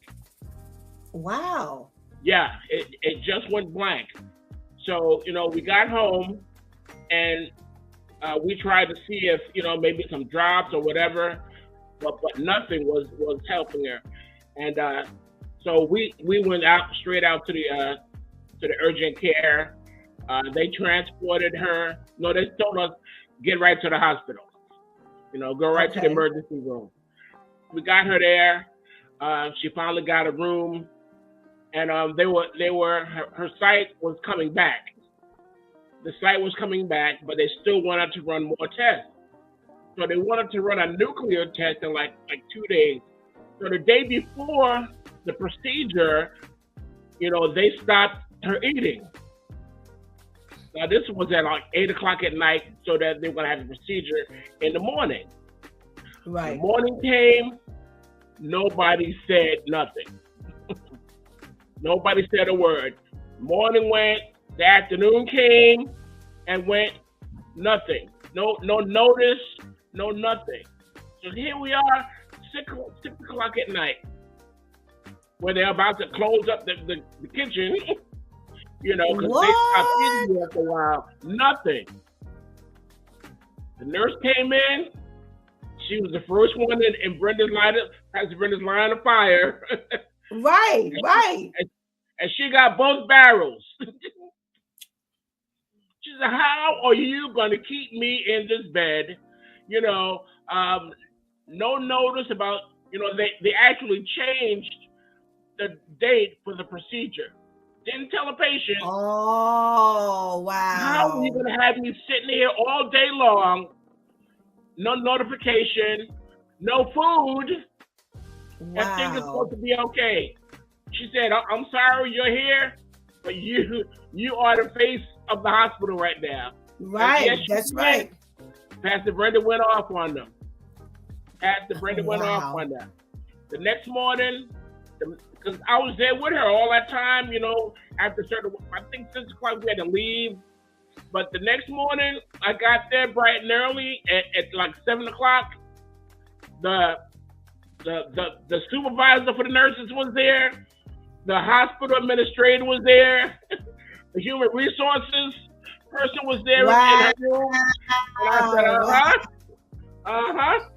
Wow. Yeah, it just went blank. So we got home, and we tried to see if maybe some drops or whatever, but nothing was helping her, and so we went straight out to the urgent care. They transported her. No, they told us get right to the hospital. Go right to the emergency room. We got her there. She finally got a room, and her sight was coming back. The sight was coming back, but they still wanted to run more tests. So they wanted to run a nuclear test in like 2 days. So the day before the procedure, they stopped her eating. Now this was at like 8 o'clock at night, so that they were gonna have the procedure in the morning. Right. The morning came, nobody said nothing. Nobody said a word. Morning went, the afternoon came and went, nothing. No notice, no nothing. So here we are, 6 o'clock at night, where they're about to close up the kitchen. Because they stopped eating there for a while. Nothing. The nurse came in. She was the first one in Pastor Brenda's line of fire. Right. And she got both barrels. She said, "How are you going to keep me in this bed? no notice about, they actually changed the date for the procedure. Didn't tell a patient. Oh, How are you wow. going to have me sitting here all day long, no notification, no food, everything is Wow. supposed to be okay? She said, I'm sorry you're here, but you are the face of the hospital right now. Right. Yes, That's right. Pastor Brenda went off on them. Wow. The next morning, because I was there with her all that time, after I think 6 o'clock we had to leave. But the next morning, I got there bright and early at like 7 o'clock. The supervisor for the nurses was there. The hospital administrator was there. The human resources person was there in her room. And I said,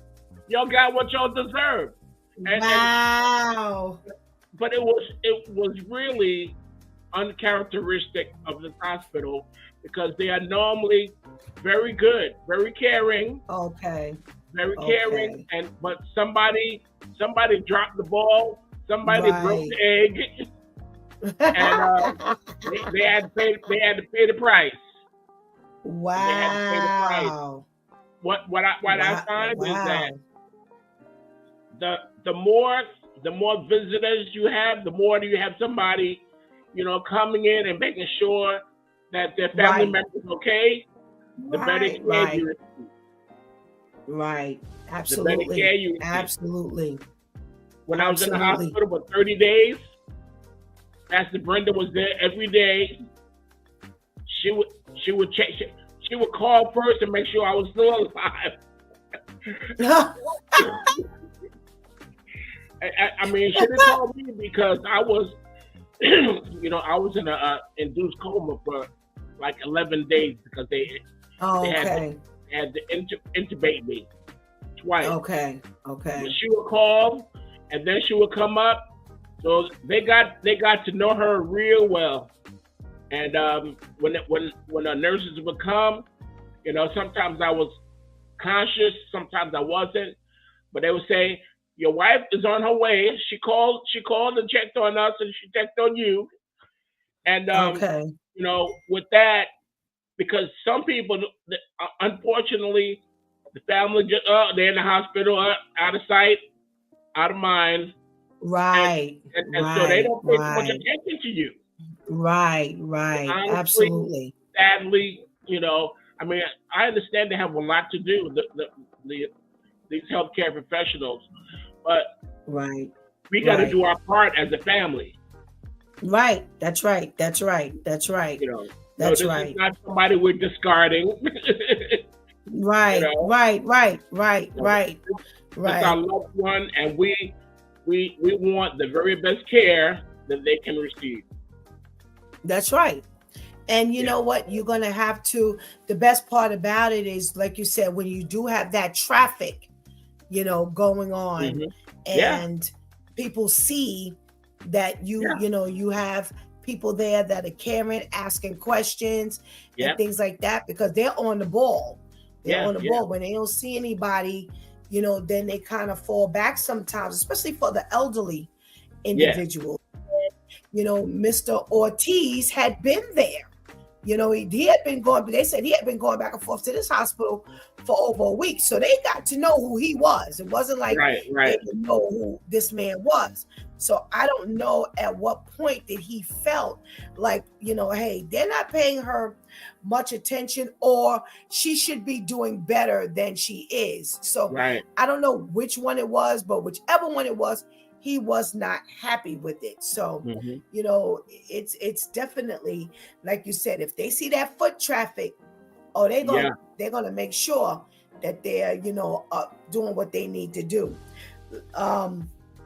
y'all got what y'all deserve. Wow. But it was really uncharacteristic of this hospital, because they are normally very good, very caring. Okay. Very caring, but somebody dropped the ball. Somebody broke the egg, and they had to pay the price. Wow. They had to pay the price. What I find is that the more visitors you have, the more you have somebody, coming in and making sure that their family members okay. The better care you receive. Right. Absolutely. Absolutely. When I was in the hospital for 30 days, Pastor Brenda was there every day. She would check. She would call first and make sure I was still alive. I mean, she didn't call me because I was, I was in a induced coma for like 11 days because they had to intubate me twice. Okay. And she would call, and then she would come up. So they got to know her real well. And when the nurses would come, sometimes I was conscious, sometimes I wasn't. But they would say, "Your wife is on her way." She called and checked on us, and she checked on you. And with that, because some people, unfortunately, the family just they're in the hospital, out of sight, out of mind. Right. And so they don't pay much attention to you. Right. Honestly, absolutely. Sadly, I mean, I understand they have a lot to do, these healthcare professionals, but we got to do our part as a family. Right. That's right. That's right. That's right. This is not somebody we're discarding. Right. It's our loved one, and we want the very best care that they can receive. That's right. And you know what? You're going to have to, the best part about it is, like you said, when you do have that traffic, going on, and people see that you have people there that are caring, asking questions and things like that, because they're on the ball. They're on the ball. When they don't see anybody, then they kind of fall back sometimes, especially for the elderly individuals. Mr. Ortiz had been there. He had been going, they said he had been going back and forth to this hospital for over a week. So they got to know who he was. It wasn't like they didn't know who this man was. So I don't know at what point that he felt like, hey, they're not paying her much attention, or she should be doing better than she is. So I don't know which one it was, but whichever one it was, he was not happy with it. So, it's definitely, like you said, if they see that foot traffic, they're going to make sure that they're, doing what they need to do. Let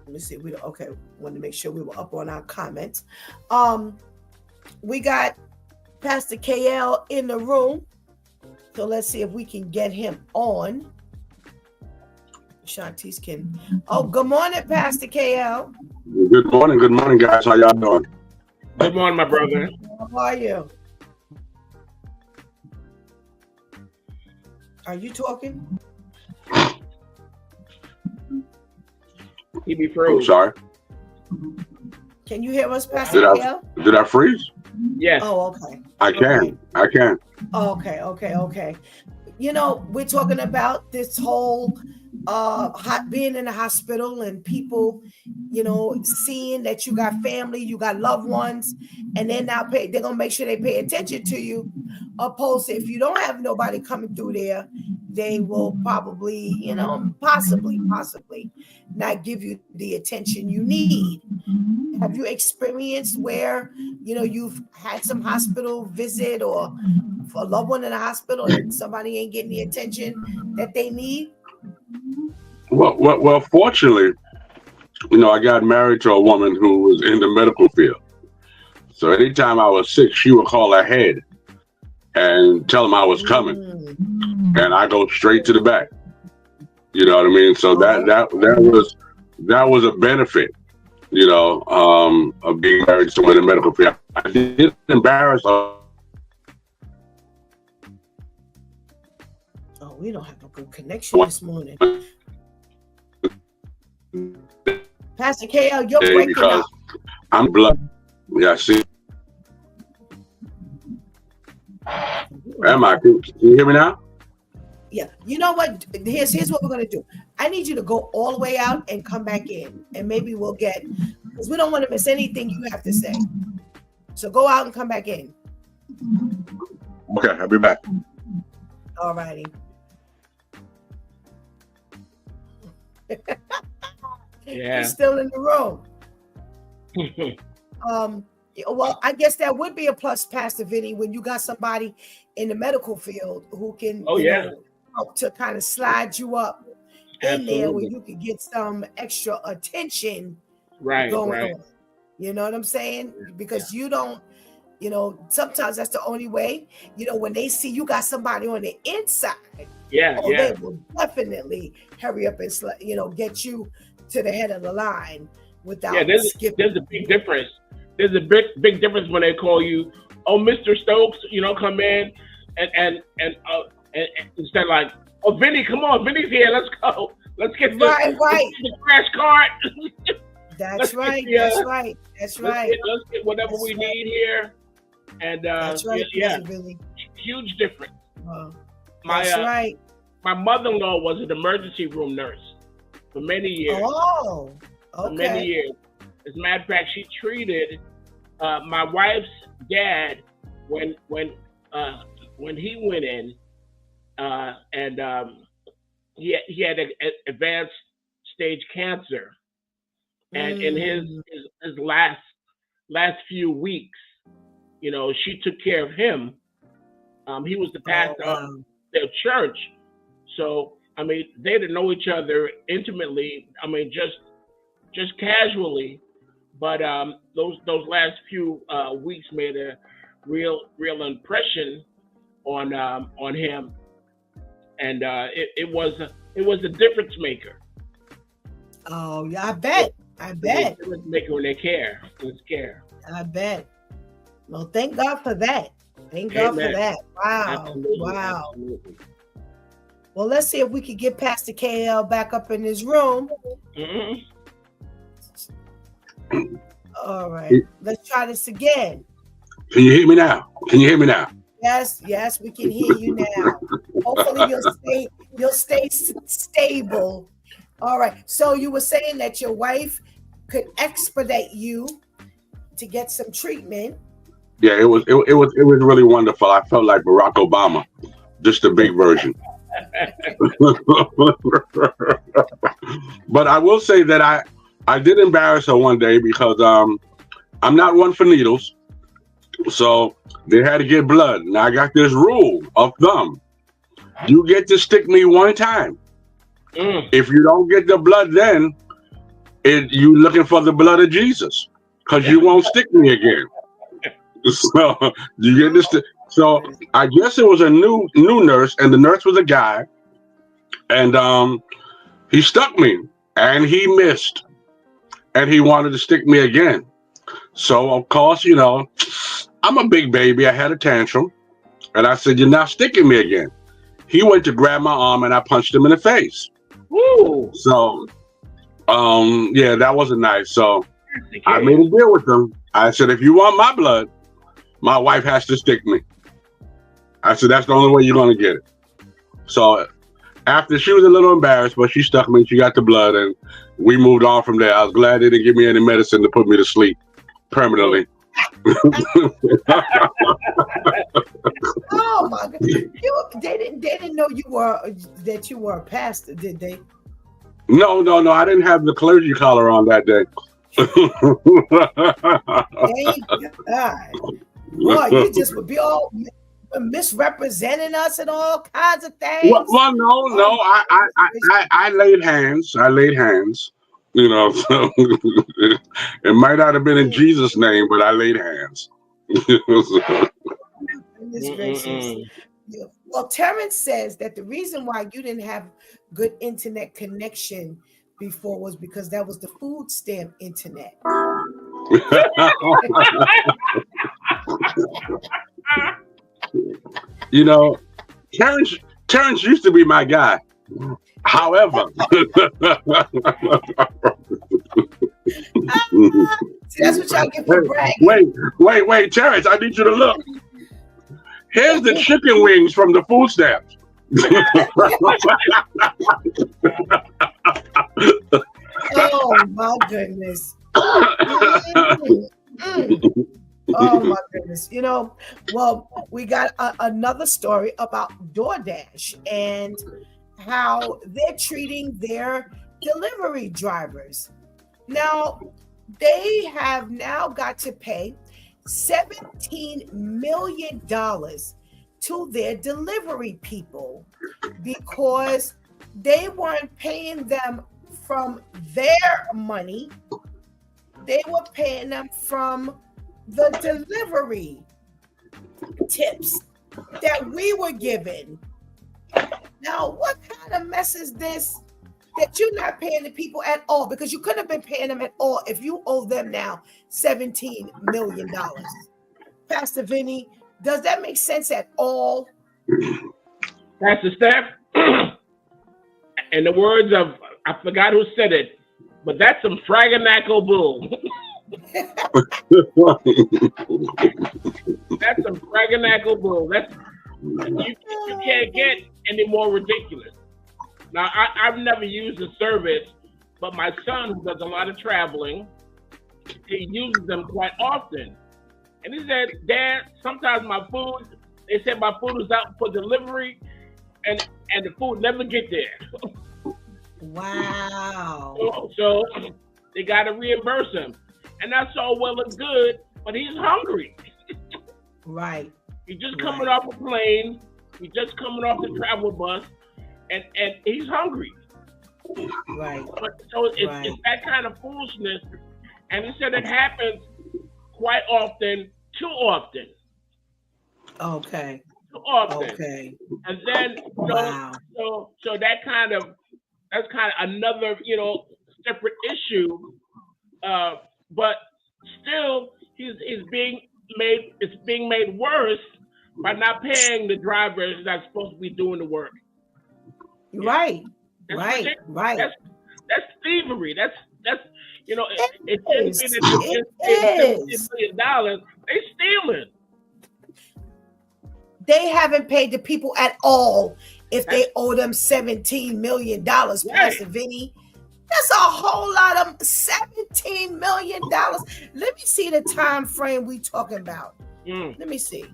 me see. Want to make sure we were up on our comments. We got Pastor KL in the room. So let's see if we can get him on. Shantice can. Good morning, Pastor KL. Good morning, guys. How y'all doing? Good morning, my brother. How are you? Are you talking? He be I'm froze. sorry. Can you hear us, Pastor Kale? Did I freeze? Yes. Oh, okay. I can. I can. Okay. You know, we're talking about this whole being in the hospital and people, you know, seeing that you got family, you got loved ones, and they're gonna make sure they pay attention to you. Opposed to if you don't have nobody coming through there, they will probably, you know, possibly not give you the attention you need. Have you experienced where, you know, you've had some hospital visit or for a loved one in the hospital and somebody ain't getting the attention that they need? Well, fortunately, you know, I got married to a woman who was in the medical field. So anytime I was sick, she would call ahead and tell them I was coming, and I go straight to the back. You know what I mean? So that was a benefit, you know, of being married to someone in the medical field. I did embarrass her. Oh, we don't have a good connection this morning. Pastor KL, you're breaking Because up. I'm blood. Yeah, see. Am I? Can you hear me now? Yeah. You know what? Here's what we're gonna do. I need you to go all the way out and come back in, and maybe we'll get, because we don't want to miss anything you have to say. So go out and come back in. Okay, I'll be back. All righty. Yeah. He's still in the room. Well, I guess that would be a plus, Pastor Vinny, when you got somebody in the medical field who can help to kind of slide you up in there where you can get some extra attention going on. You know what I'm saying? Because you don't, you know, sometimes that's the only way, you know, when they see you got somebody on the inside, they will definitely hurry up and, you know, get you to the head of the line without skipping. There's a big difference. There's a big difference when they call you, oh, Mr. Stokes, you know, come in, and instead of like, oh, Vinny, come on, Vinny's here, let's go, let's get the crash cart. That's right. Let's get whatever we need here, and that's right. Huge difference. My mother-in-law was an emergency room nurse for many years. Oh, okay. For many years. As a matter of fact, she treated my wife's dad when he went in, and he had an advanced stage cancer, and in his last few weeks, you know, she took care of him. He was the pastor of their church, so I mean, they didn't know each other intimately. I mean, just casually. But those last few weeks made a real impression on him, and it was a difference maker. Oh yeah, I bet. A difference maker when they care. I bet. Well, thank God for that. Thank God for that. Wow. Absolutely. Wow. Absolutely. Well, let's see if we could get Pastor KL back up in his room. Mm-hmm. All right, let's try this again. Can you hear me now? Yes, we can hear you now. Hopefully you'll stay stable. All right. So you were saying that your wife could expedite you to get some treatment. Yeah, it was really wonderful. I felt like Barack Obama, just a big version. But I will say that I did embarrass her one day because I'm not one for needles, so they had to get blood. Now I got this rule of thumb: you get to stick me one time. If you don't get the blood, then you looking for the blood of Jesus, because you won't stick me again. So you get this. So I guess it was a new nurse, and the nurse was a guy, and he stuck me, and he missed. And he wanted to stick me again. So, of course, you know, I'm a big baby. I had a tantrum. And I said, you're not sticking me again. He went to grab my arm and I punched him in the face. Woo! So Yeah, that wasn't nice. So I made a deal with them. I said, if you want my blood, my wife has to stick me. I said, that's the only way you're going to get it. So after, she was a little embarrassed, but she stuck me. She got the blood, and we moved on from there. I was glad they didn't give me any medicine to put me to sleep permanently. Oh my God! They didn't know you were a pastor, did they? No. I didn't have the clergy collar on that day. Thank God. Boy, you just would be all misrepresenting us and all kinds of things. Well, no. I laid hands. You know, so it might not have been in Jesus' name, but I laid hands. Goodness gracious. Well, Terrence says that the reason why you didn't have good internet connection before was because that was the food stamp internet. You know, Terrence used to be my guy. However, see, that's what y'all get for bragging. Wait, Terrence, I need you to look. Here's the chicken wings from the food stamps. Oh my goodness. Oh my goodness. You know, well, we got another story about DoorDash and how they're treating their delivery drivers. Now, they have now got to pay $17 million to their delivery people because they weren't paying them from their money. They were paying them from the delivery tips that we were given. Now, what kind of mess is this that you're not paying the people at all? Because you couldn't have been paying them at all if you owe them now $17 million. Pastor Vinny, does that make sense at all? Pastor Steph, in the words of, I forgot who said it, but that's some fraganacle bull. That's some fraganacle bull. You can't get any more ridiculous. Now, I've never used the service, but my son, who does a lot of traveling, he uses them quite often. And he said, Dad, sometimes they said my food is out for delivery, and the food never get there. Wow. So they got to reimburse him. And that's all well and good, but he's hungry. Right. He's just coming off a plane. He's just coming off the travel bus, and he's hungry. Right. So it's that kind of foolishness. And he said it happens quite often, too often. Okay. Too often. Okay. And then so that's kind of another, separate issue. But still it's being made worse by not paying the drivers that's supposed to be doing the work. Right. That's right. ridiculous. Right. That's thievery. That's It is. $17 million. They stealing. They haven't paid the people at all if they owe them $17 million, Pastor Vinny. That's a whole lot of $17 million. Let me see the time frame we talking about. Let me see.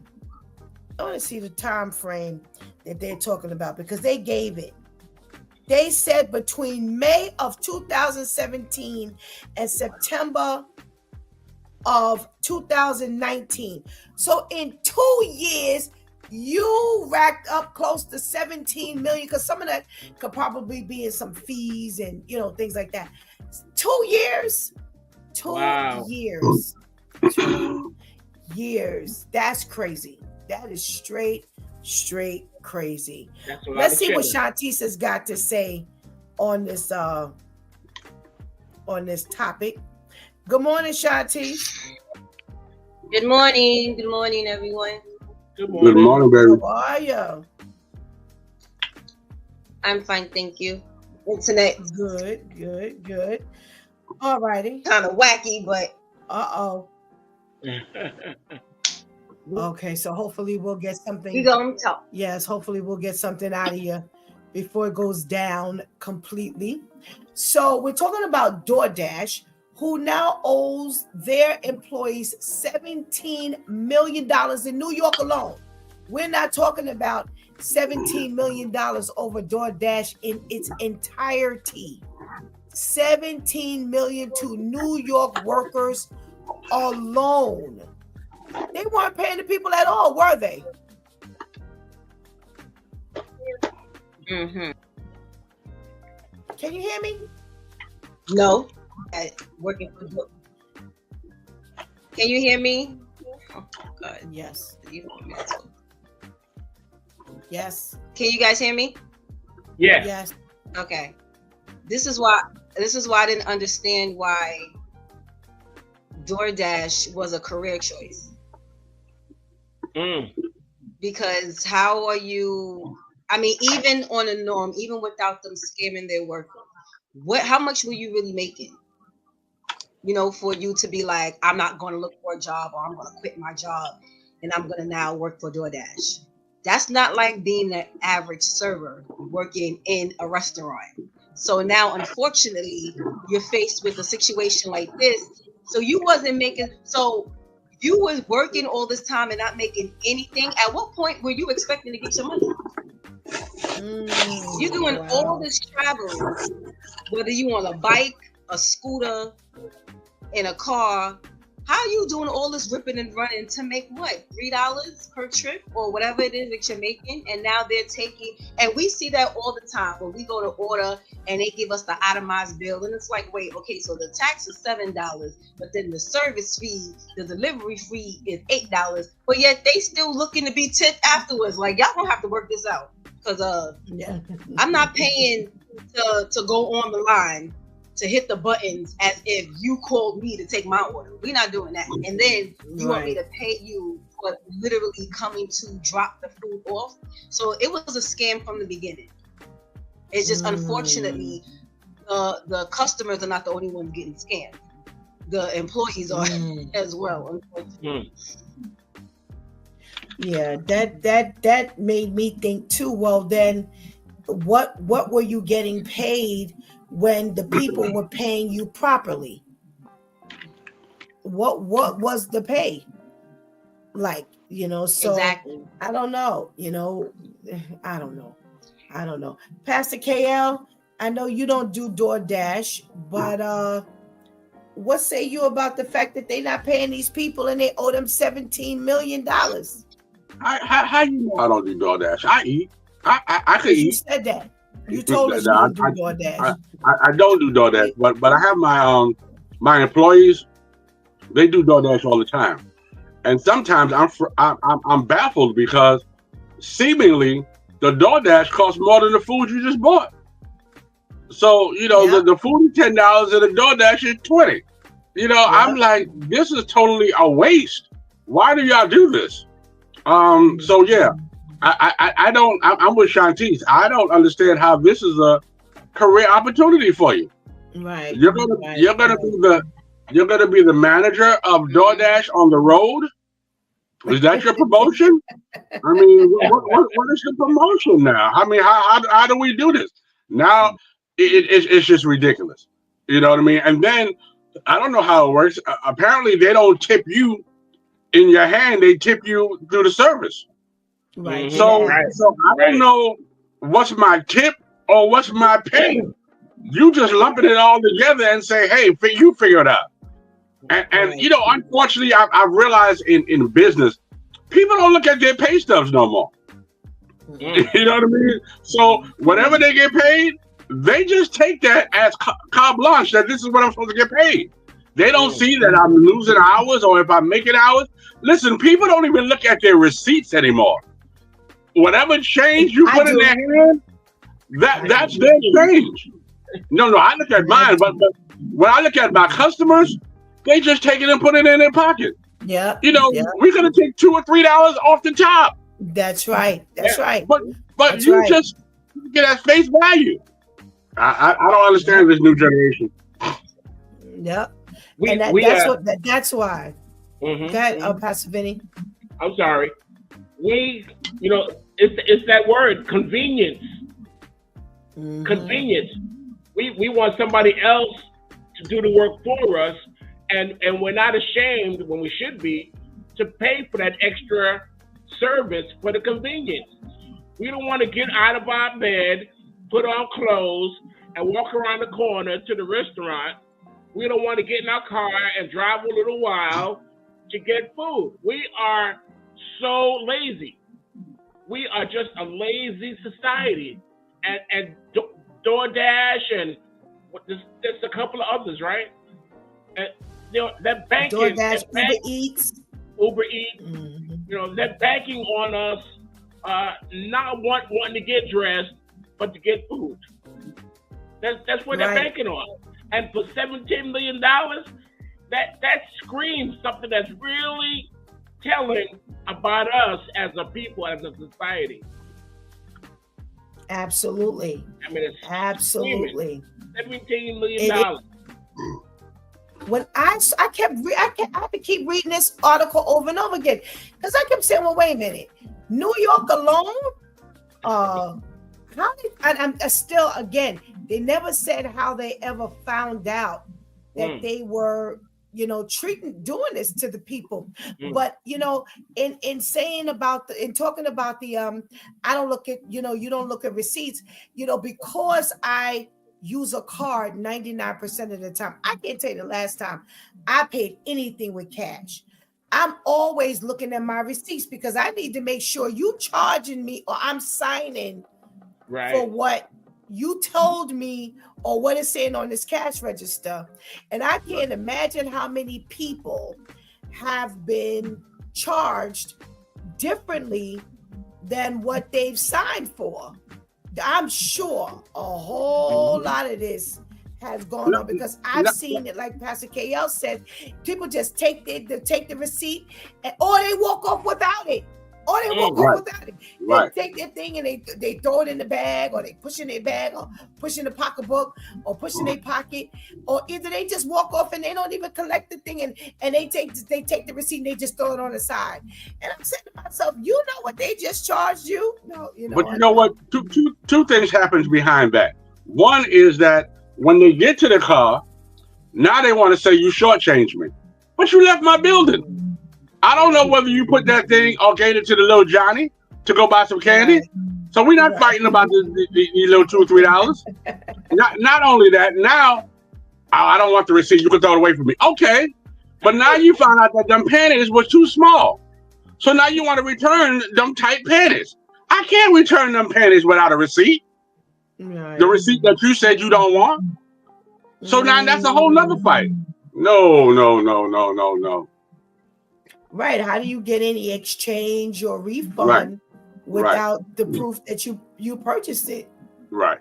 I want to see the time frame that they're talking about because they gave it. They said between May of 2017 and September of 2019. So in 2 years, you racked up close to 17 million because some of that could probably be in some fees and things like that. 2 years. 2 years. 2 years. That's crazy. That is straight crazy. Let's see what Shantice has got to say on this topic. Good morning, Shantice. Good morning. Good morning, everyone. Good morning. Good morning, baby. How are you? I'm fine, thank you. internet. Good. All righty. Kind of wacky, but Uh-oh. Okay, so hopefully we'll get something. we gonna talk. Yes, hopefully we'll get something out of you before it goes down completely. So we're talking about DoorDash, who now owes their employees $17 million in New York alone. We're not talking about $17 million over DoorDash in its entirety. $17 million to New York workers alone. They weren't paying the people at all, were they? Mm-hmm. Can you hear me? No, working for. Can you hear me? Oh God, Yes. you don't want me to talk. Yes. Can you guys hear me? Yes. Yes. Okay. This is why I didn't understand why DoorDash was a career choice. Because how are you? I mean, even on a norm, even without them scamming their workers, how much were you really making? You know, for you to be like, I'm not going to look for a job, or I'm going to quit my job and I'm going to now work for DoorDash. That's not like being an average server working in a restaurant. So now, unfortunately, you're faced with a situation like this. So you wasn't making, so you was working all this time and not making anything. At what point were you expecting to get your money? You're doing all this travel, whether you on a bike, a scooter, in a car. How are you doing all this ripping and running to make what, $3 per trip or whatever it is that you're making? And now they're taking, and we see that all the time when we go to order and they give us the itemized bill, and it's like, wait, okay, so the tax is $7, but then the service fee, the delivery fee is $8, but yet they still looking to be tipped afterwards. Like, y'all gonna have to work this out, because I'm not paying to go on the line to hit the buttons as if you called me to take my order. We're not doing that. And then you want me to pay you for literally coming to drop the food off. So it was a scam from the beginning. It's just unfortunately the customers are not the only ones getting scammed. The employees are as well, unfortunately. Yeah, that made me think too. Well, then what were you getting paid when the people were paying you properly? What was the pay like? You know, so Exactly. I don't know. You know, I don't know. Pastor KL, I know you don't do DoorDash, but what say you about the fact that they're not paying these people and they owe them $17 million? How you know I don't do DoorDash? I eat. I could You eat. said that. You told us you I- don't do DoorDash. I don't do DoorDash, but I have my employees. They do DoorDash all the time, and sometimes I'm baffled because seemingly the DoorDash costs more than the food you just bought. So you know the food is $10 and the DoorDash is $20. You know, I'm like, this is totally a waste. Why do y'all do this? So yeah. I don't. I'm with Shantice. I don't understand how this is a career opportunity for you. Right. You're gonna be the manager of DoorDash on the road. Is that your promotion? I mean, what is your promotion now? I mean, how do we do this now? It's just ridiculous. You know what I mean? And then I don't know how it works. Apparently, they don't tip you in your hand. They tip you through the service. Right. So I don't know what's my tip or what's my pay. You just lumping it all together and say, hey, you figure it out. And you know, unfortunately, I've realized in business, people don't look at their pay stubs no more. You know what I mean? So whatever they get paid, they just take that as carte blanche, that this is what I'm supposed to get paid. They don't see that I'm losing hours or if I'm making hours. Listen, people don't even look at their receipts anymore. Whatever change you put in their hand, that's their change. No, I look at mine, but when I look at my customers, they just take it and put it in their pocket. Yeah. You know, we're gonna take $2 or $3 off the top. That's right. That's right. But That's you right. just get at face value. I don't understand this new generation. Yep. We, And we, that's why. mhm, Go ahead, mhm. Pastor Vinny. I'm sorry. We, it's that word, convenience. Mhm. Convenience. We want somebody else to do the work for us, and we're not ashamed, when we should be, to pay for that extra service for the convenience. We don't want to get out of our bed, put on clothes, and walk around the corner to the restaurant. We don't want to get in our car and drive a little while to get food. We are so lazy. We are just a lazy society. And DoorDash and there's a couple of others, right? And that banking, DoorDash, Uber Eats. Uber Eats, Mhm. they're banking on us not wanting to get dressed, but to get food. That's what they're Right. banking on. And for $17 million, that screams something that's really telling about us as a people, as a society. Absolutely. I mean, it's Absolutely. $17 million. When I have to keep reading this article over and over again, because I kept saying, well, wait a minute, New York alone, I'm still, again, they never said how they ever found out that they were, doing this to the people. But, in saying about in talking about the, I don't look at, you don't look at receipts, because I use a card 99% of the time. I can't tell you the last time I paid anything with cash. I'm always looking at my receipts because I need to make sure you charging me or I'm signing for what you told me or what it's saying on this cash register. And I can't imagine how many people have been charged differently than what they've signed for. I'm sure a whole lot of this has gone on because I've seen it, like Pastor KL said, people just take the receipt or they walk off without it. Or they walk off without it. They take their thing and they throw it in the bag, or they push in their bag, or push in the pocketbook, or push in their pocket, or either they just walk off and they don't even collect the thing and they take the receipt and they just throw it on the side. And I'm saying to myself, you know what they just charged you? No, But you know what? Two things happens behind that. One is that when they get to the car, now they want to say you shortchanged me, but you left my building. I don't know whether you put that thing or gave it to the little Johnny to go buy some candy. So we're not fighting about the little $2 or $3. Not only that, now I don't want the receipt. You can throw it away from me. Okay, but now you found out that them panties was too small. So now you want to return them tight panties. I can't return them panties without a receipt. Right. The receipt that you said you don't want. So now that's a whole nother fight. No. Right. How do you get any exchange or refund without the proof that you purchased it? Right.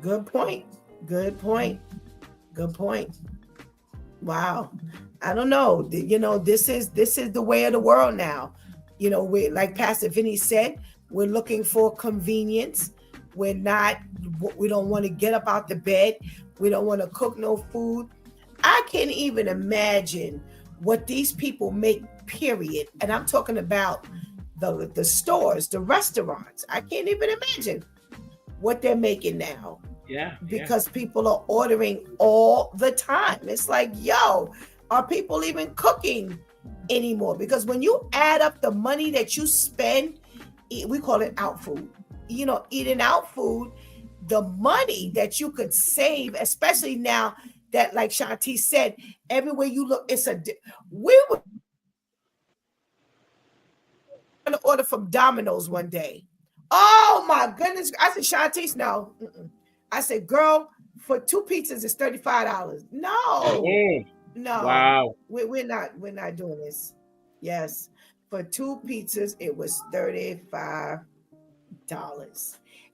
Good point. Wow. I don't know. This is the way of the world now. We, like Pastor Vinny said, we're looking for convenience. We don't want to get up out the bed. We don't want to cook no food. I can't even imagine what these people make, period. And I'm talking about the stores, the restaurants. I can't even imagine what they're making now. Yeah. Because people are ordering all the time. It's like, yo, are people even cooking anymore? Because when you add up the money that you spend, we call it out food. Eating out food, the money that you could save, especially now that, like Shanti said, everywhere you look, we were going to order from Domino's one day. Oh my goodness. I said, Shanti's, no. I said, girl, for 2 pizzas, it's $35. No. Wow. We're not doing this. Yes. For 2 pizzas, it was $35.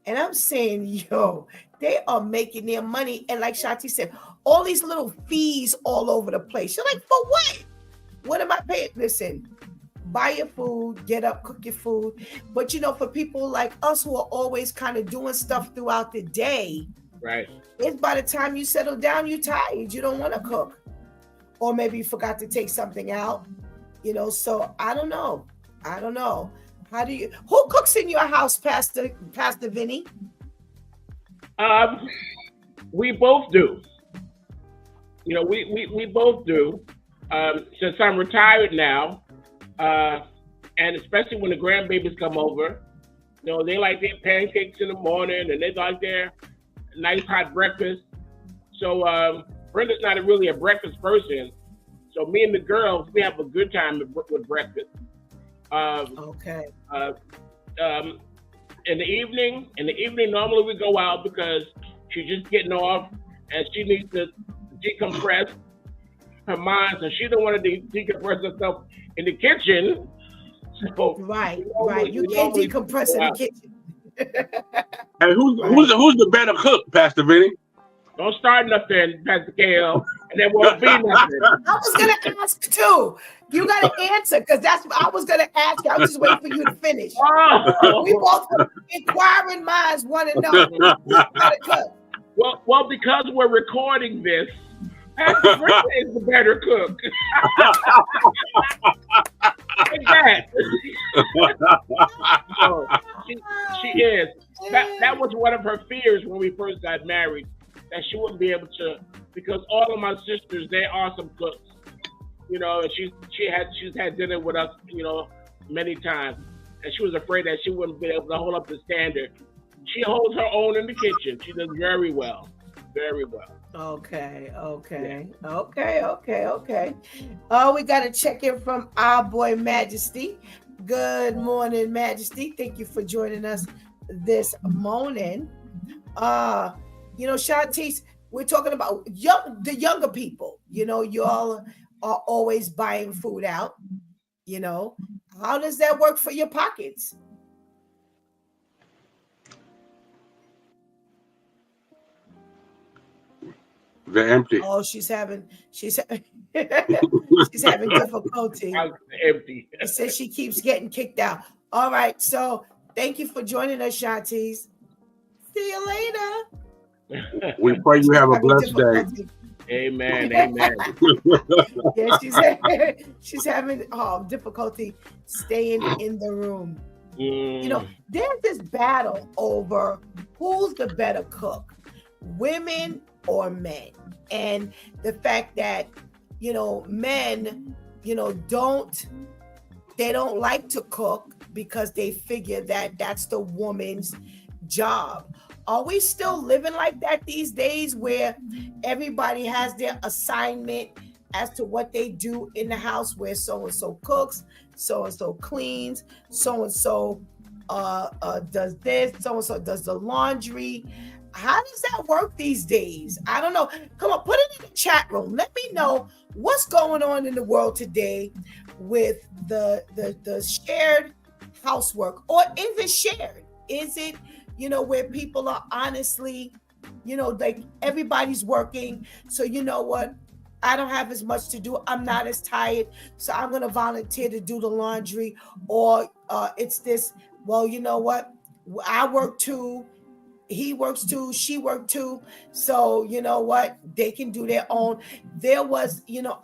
And I'm saying, yo, they are making their money. And like Shanti said, all these little fees all over the place. You're like, for what? What am I paying? Listen, buy your food, get up, cook your food. But for people like us who are always kind of doing stuff throughout the day, Right. It's by the time you settle down, you're tired. You don't want to cook. Or maybe you forgot to take something out. So I don't know. Who cooks in your house, Pastor Vinny? We both do. We both do. Since I'm retired now, and especially when the grandbabies come over, they like their pancakes in the morning and they like their nice hot breakfast. So Brenda's not really a breakfast person. So me and the girls, we have a good time with breakfast. Okay. In the evening, normally we go out because she's just getting off and she needs to decompress her mind. So she don't want to decompress herself in the kitchen. So right. You can't decompress in the kitchen. And who's the better cook, Pastor Vinny? Don't start nothing, Pastor KL, and there won't be nothing. I was gonna ask too. You gotta answer because that's what I was gonna ask. I was just waiting for you to finish. Oh. We both inquiring minds want to know who's better cook. Well, because we're recording this, Pastor Brenda is the better cook. Like that. So, she is. That was one of her fears when we first got married, that she wouldn't be able to, because all of my sisters, they're awesome cooks. And she's had dinner with us, many times, and she was afraid that she wouldn't be able to hold up the standard. She holds her own in the kitchen. She does very well. Very well. Okay. We got to check in from our boy Majesty. Good morning, Majesty. Thank you for joining us this morning. Shantice, we're talking about the younger people. Y'all are always buying food out. How does that work for your pockets? They're empty. Oh, she's having difficulty. Empty. She says she keeps getting kicked out. All right, so thank you for joining us, Shantice. See you later. We pray you have a blessed day. Amen. Yeah, she's having difficulty staying in the room. There's this battle over who's the better cook, women or men, and the fact that men don't like to cook because they figure that that's the woman's job. Are we still living like that these days, where everybody has their assignment as to what they do in the house, where so-and-so cooks, so-and-so cleans, so-and-so does this, so-and-so does the laundry? How does that work these days? I don't know. Come on, put it in the chat room. Let me know what's going on in the world today with the shared housework. Or is it shared? Is it, where people are honestly, like everybody's working. So you know what? I don't have as much to do. I'm not as tired. So I'm going to volunteer to do the laundry. Or it's this, well, you know what? I work too. He works too, she worked too. So you know what? They can do their own. There was, video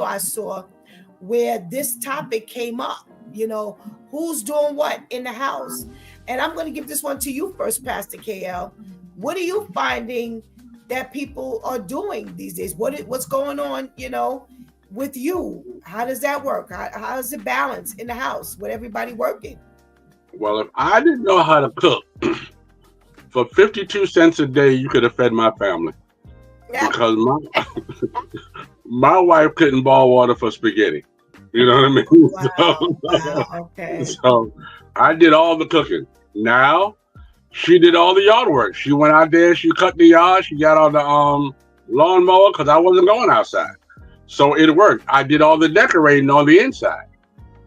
I saw where this topic came up, who's doing what in the house. And I'm going to give this one to you first, Pastor KL. What are you finding that people are doing these days? What's going on, with you? How does that work? How is it balanced in the house with everybody working? Well, if I didn't know how to cook, for 52 cents a day, you could have fed my family. Yeah. Because my wife couldn't boil water for spaghetti. You know what I mean? Wow. Okay. So I did all the cooking. Now, she did all the yard work. She went out there, she cut the yard, she got on the lawnmower because I wasn't going outside. So it worked. I did all the decorating on the inside.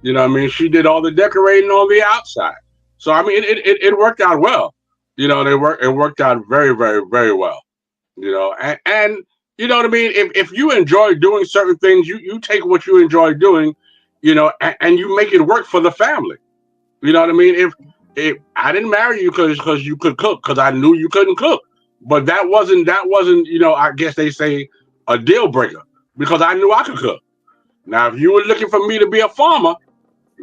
You know what I mean? She did all the decorating on the outside. So, I mean, it worked out well. It worked out very, very, very well. And you know what I mean? If you enjoy doing certain things, you take what you enjoy doing, and you make it work for the family. You know what I mean? I didn't marry you because you could cook, because I knew you couldn't cook. But that wasn't I guess they say a deal breaker, because I knew I could cook. Now, if you were looking for me to be a farmer,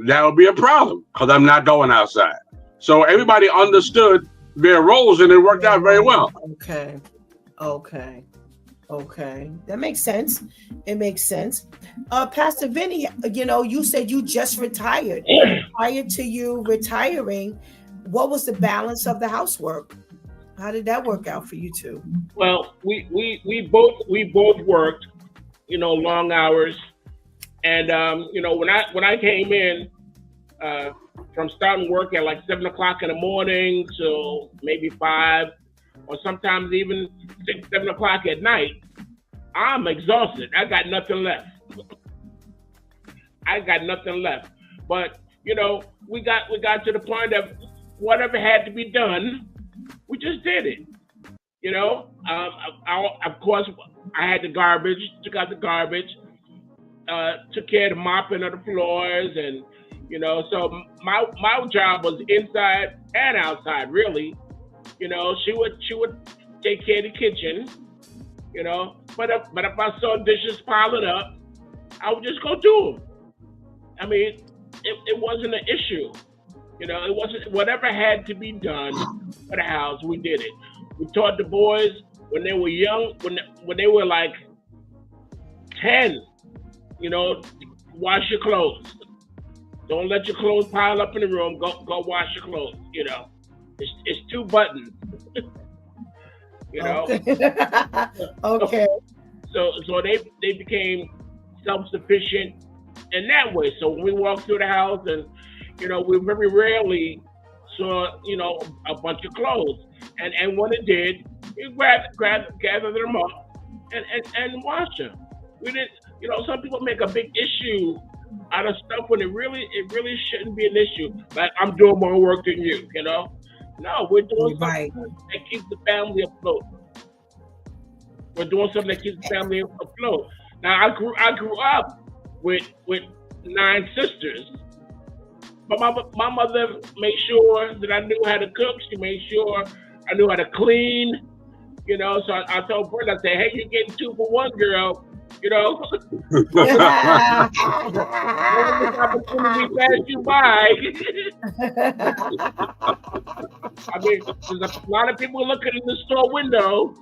that would be a problem, because I'm not going outside. So everybody understood their roles, and it worked out very well. Okay. That makes sense. It makes sense. Pastor Vinny, you said you just retired. Prior to you retiring, what was the balance of the housework? How did that work out for you two? Well, we both worked, long hours, and when I came in from starting work at like 7 o'clock in the morning till maybe 5, or sometimes even 6, 7 o'clock at night, I'm exhausted. I got nothing left. But we got to the point of whatever had to be done, we just did it. Of course, I had the garbage, took out the garbage, took care of the mopping of the floors, and so my job was inside and outside, really. She would take care of the kitchen, but if I saw dishes piling up, I would just go do them. I mean, it wasn't an issue. It wasn't, whatever had to be done for the house, we did it. We taught the boys when they were young, when they were like 10, wash your clothes. Don't let your clothes pile up in the room. Go wash your clothes. It's 2 buttons. Okay. So they became self-sufficient in that way. So when we walked through the house, and we very rarely saw a bunch of clothes, and when it did, we gather them up and wash them. We didn't. Some people make a big issue out of stuff when it really shouldn't be an issue. Like, I'm doing more work than you. No, we're doing something that keeps the family afloat. Now, I grew up with 9 sisters, but my mother made sure that I knew how to cook. She made sure I knew how to clean. So I told Brenda, I said, hey, you're getting 2 for 1, girl. This opportunity passed you by. I mean, there's a lot of people looking in the store window.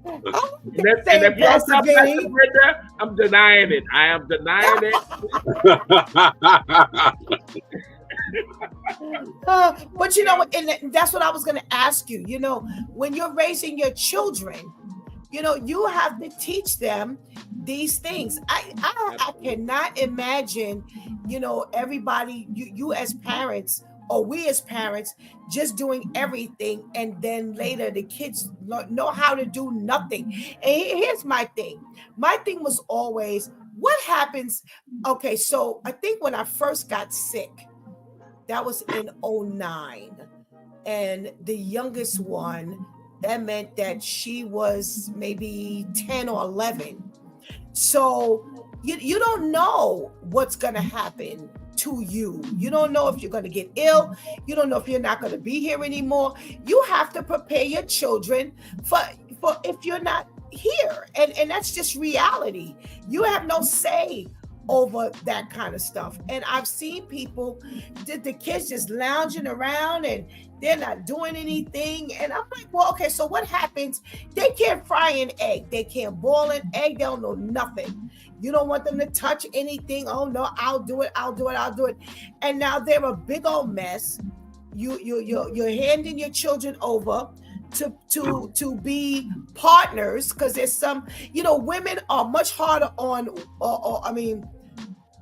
And if y'all stop Pastor Brenda, I'm denying it. I am denying it. But and that's what I was going to ask you. When you're raising your children, you have to teach them these things. I cannot imagine, everybody, you as parents, or we as parents, just doing everything, and then later the kids know how to do nothing. And here's my thing. My thing was always, what happens? Okay, so I think when I first got sick, that was in 2009, and the youngest one, that meant that she was maybe 10 or 11. So you don't know what's going to happen to you. You don't know if you're going to get ill. You don't know if you're not going to be here anymore. You have to prepare your children for if you're not here. And that's just reality. You have no say over that kind of stuff. And I've seen people, the kids just lounging around and they're not doing anything. And I'm like, well, okay, so what happens? They can't fry an egg. They can't boil an egg. They don't know nothing. You don't want them to touch anything. Oh no, I'll do it. And now they're a big old mess. You're handing your children over to be partners, because there's some, women are much harder on,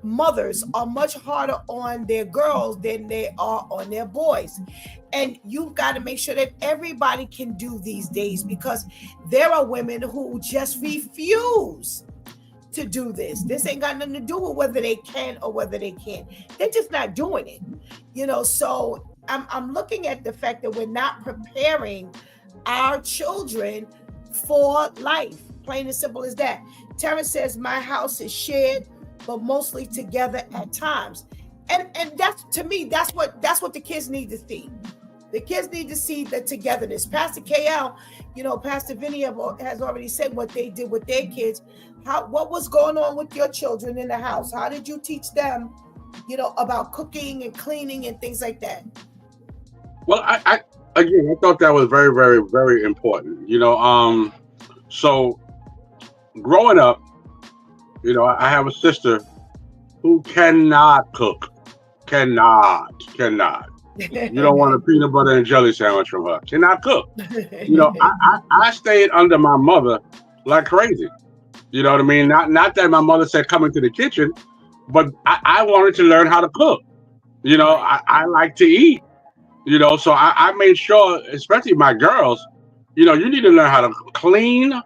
mothers are much harder on their girls than they are on their boys. And you've got to make sure that everybody can do these days, because there are women who just refuse to do this. This ain't got nothing to do with whether they can or whether they can't. They're just not doing it. So I'm looking at the fact that we're not preparing our children for life. Plain and simple as that. Terrence says, my house is shared, but mostly together at times. And that's, to me, that's what the kids need to see. The kids need to see the togetherness. Pastor KL, Pastor Vinny has already said what they did with their kids. What was going on with your children in the house? How did you teach them, about cooking and cleaning and things like that? Well, I thought that was very, very, very important. So growing up, I have a sister who cannot cook. Cannot. You don't want a peanut butter and jelly sandwich from her. Cannot cook. I stayed under my mother like crazy. You know what I mean? Not that my mother said come into the kitchen, but I wanted to learn how to cook. I like to eat. So I made sure, especially my girls, you need to learn how to clean.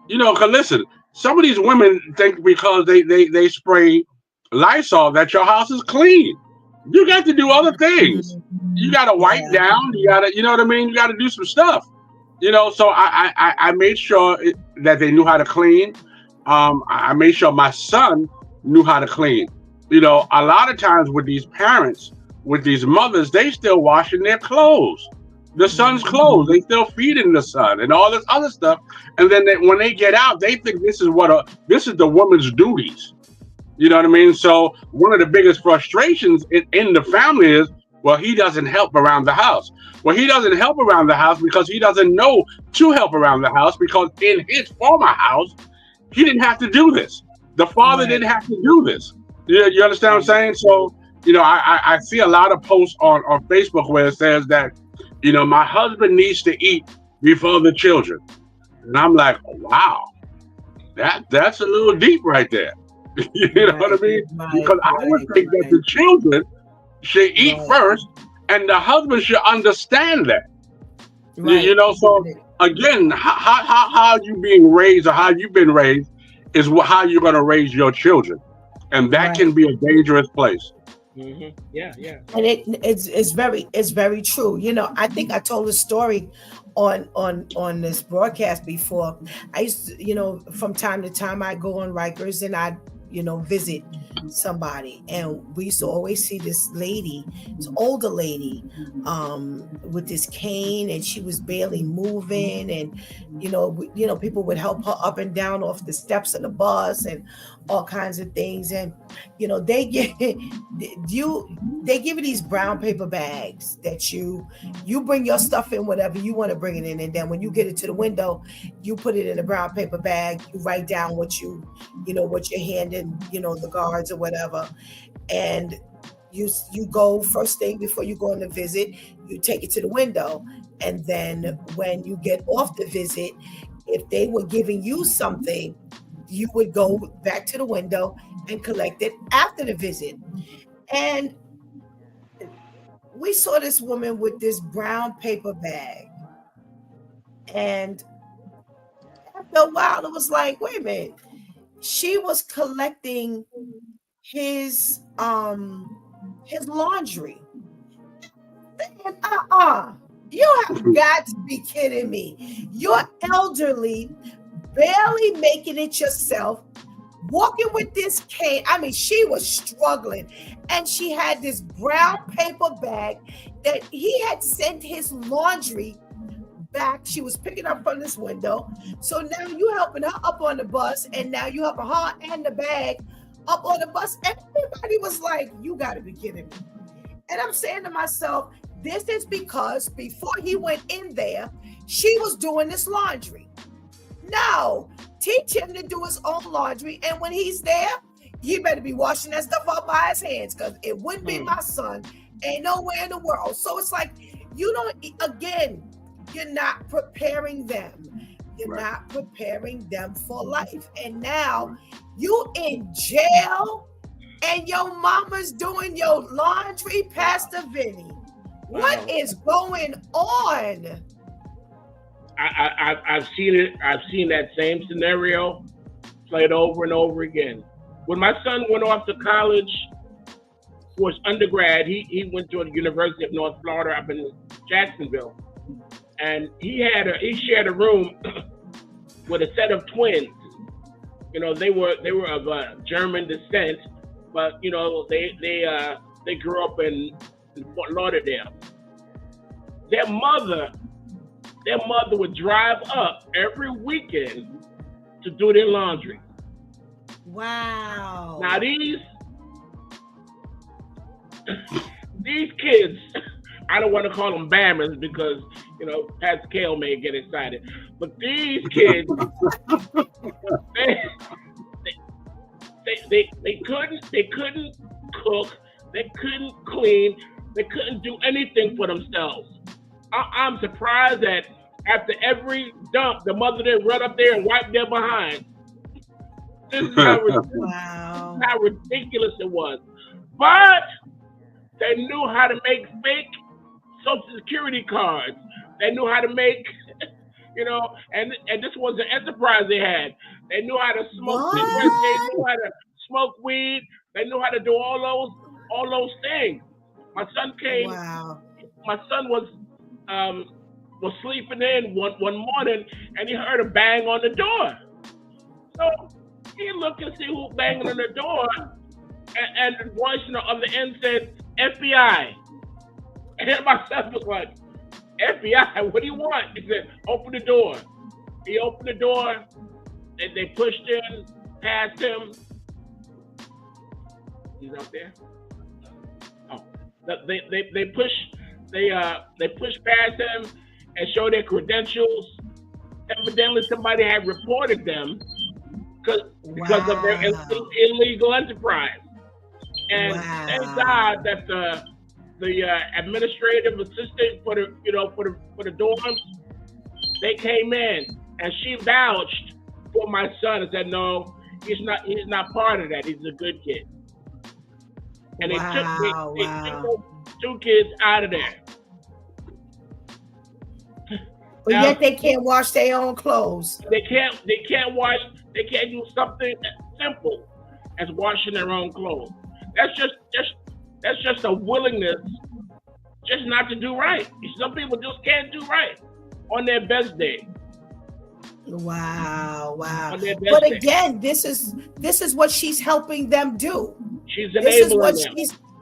Because listen, some of these women think because they spray Lysol that your house is clean. You got to do other things. You got to wipe down. You got to, you know what I mean? You got to do some stuff. So I made sure that they knew how to clean. I made sure my son knew how to clean. A lot of times with these parents, with these mothers, they still washing their clothes. The son's clothes, they still feeding the son and all this other stuff. And then when they get out, they think this is the woman's duties. You know what I mean? So one of the biggest frustrations in the family is, well, he doesn't help around the house. Well, he doesn't help around the house because he doesn't know to help around the house, because in his former house, he didn't have to do this. The father didn't have to do this. You understand what I'm saying? So, I see a lot of posts on Facebook where it says that, my husband needs to eat before the children. And I'm like, wow, that's a little deep right there. You know what I mean? Because I would think that the children should eat first, and the husband should understand that. So again, how you being raised or how you've been raised is how you're going to raise your children, and that can be a dangerous place. Mm-hmm. Yeah. And it's very true. I think I told a story on this broadcast before. I used to, from time to time, I go on Rikers and I visit somebody, and we used to always see this lady, this older lady, with this cane, and she was barely moving, and people would help her up and down off the steps of the bus and all kinds of things. And they give you these brown paper bags that you bring your stuff in, whatever you want to bring it in, and then when you get it to the window, you put it in a brown paper bag, you write down what you're handing the guards or whatever, and you go first thing before you go on the visit, you take it to the window, and then when you get off the visit, if they were giving you something, you would go back to the window and collect it after the visit. And we saw this woman with this brown paper bag, and after a while it was like, wait a minute, she was collecting his laundry. And you have got to be kidding me. You're elderly, barely making it yourself, walking with this cane. I mean, she was struggling, and she had this brown paper bag that he had sent his laundry back. She was picking up from this window. So now you helping her up on the bus, and now you helping her and the bag up on the bus. And everybody was like, you got to be kidding me. And I'm saying to myself, this is because before he went in there, she was doing this laundry. No, teach him to do his own laundry. And when he's there, he better be washing that stuff up by his hands, because it wouldn't be my son. Ain't nowhere in the world. So it's like, you're not preparing them. You're not preparing them for life. And now you in jail and your mama's doing your laundry, Pastor Vinny. What is going on? I've seen it. I've seen that same scenario played over and over again. When my son went off to college for his undergrad, he went to the University of North Florida up in Jacksonville, and he shared a room with a set of twins. You know, they were of German descent, but you know, they grew up in Fort Lauderdale. Their mother would drive up every weekend to do their laundry. Wow. Now these kids, I don't want to call them bammers because, you know, Pastor Kale may get excited, but these kids, they couldn't cook, they couldn't clean, they couldn't do anything for themselves. I'm surprised that after every dump, the mother didn't run up there and wipe their behind. This is how ridiculous it was. But they knew how to make fake Social Security cards. They knew how to make, you know, and this was an enterprise they had. They knew how to smoke cigarettes. They knew how to smoke weed. They knew how to do all those things. My son came. Wow. My son was sleeping in one morning, and he heard a bang on the door. So he looked and see who banging on the door, and the voice on the other end said, FBI. And then my son was like, FBI, what do you want? He said, open the door. He opened the door, and they pushed in, past him. He's up there. Oh, they pushed past him and showed their credentials. Evidently, somebody had reported them because of their illegal enterprise. And thank God that the administrative assistant for the dorms, they came in and she vouched for my son and said, no, he's not part of that. He's a good kid. And they took those 2 kids out of there. But yet they can't wash their own clothes. They can't wash. They can't do something as simple as washing their own clothes. That's just a willingness just not to do right. Some people just can't do right on their best day. Wow. But again, this is what she's helping them do. She's enabling them.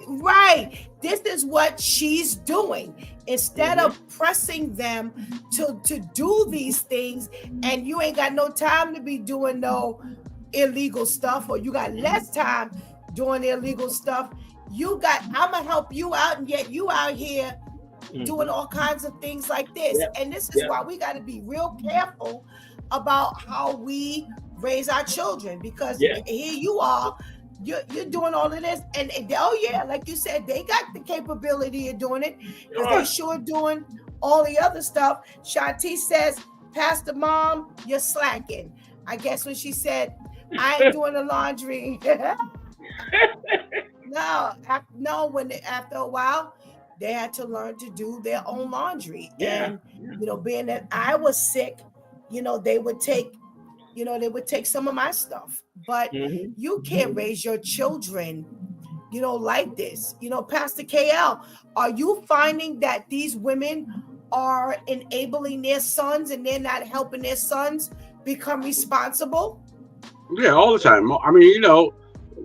Right. This is what she's doing. Instead of pressing them to do these things, and you ain't got no time to be doing no illegal stuff, or you got less time doing illegal stuff. I'm gonna help you out, and yet you out here doing all kinds of things like this. Yep. And this is why we got to be real careful about how we raise our children, because here you are. You're doing all of this, and like you said, they got the capability of doing it, because they sure doing all the other stuff. Shanti says, Pastor Mom, you're slacking. I guess when she said, I ain't doing the laundry. After a while, they had to learn to do their own laundry. Yeah. And, being that I was sick, they would take some of my stuff. But you can't raise your children, like this. Pastor KL, are you finding that these women are enabling their sons and they're not helping their sons become responsible? Yeah, all the time. I mean,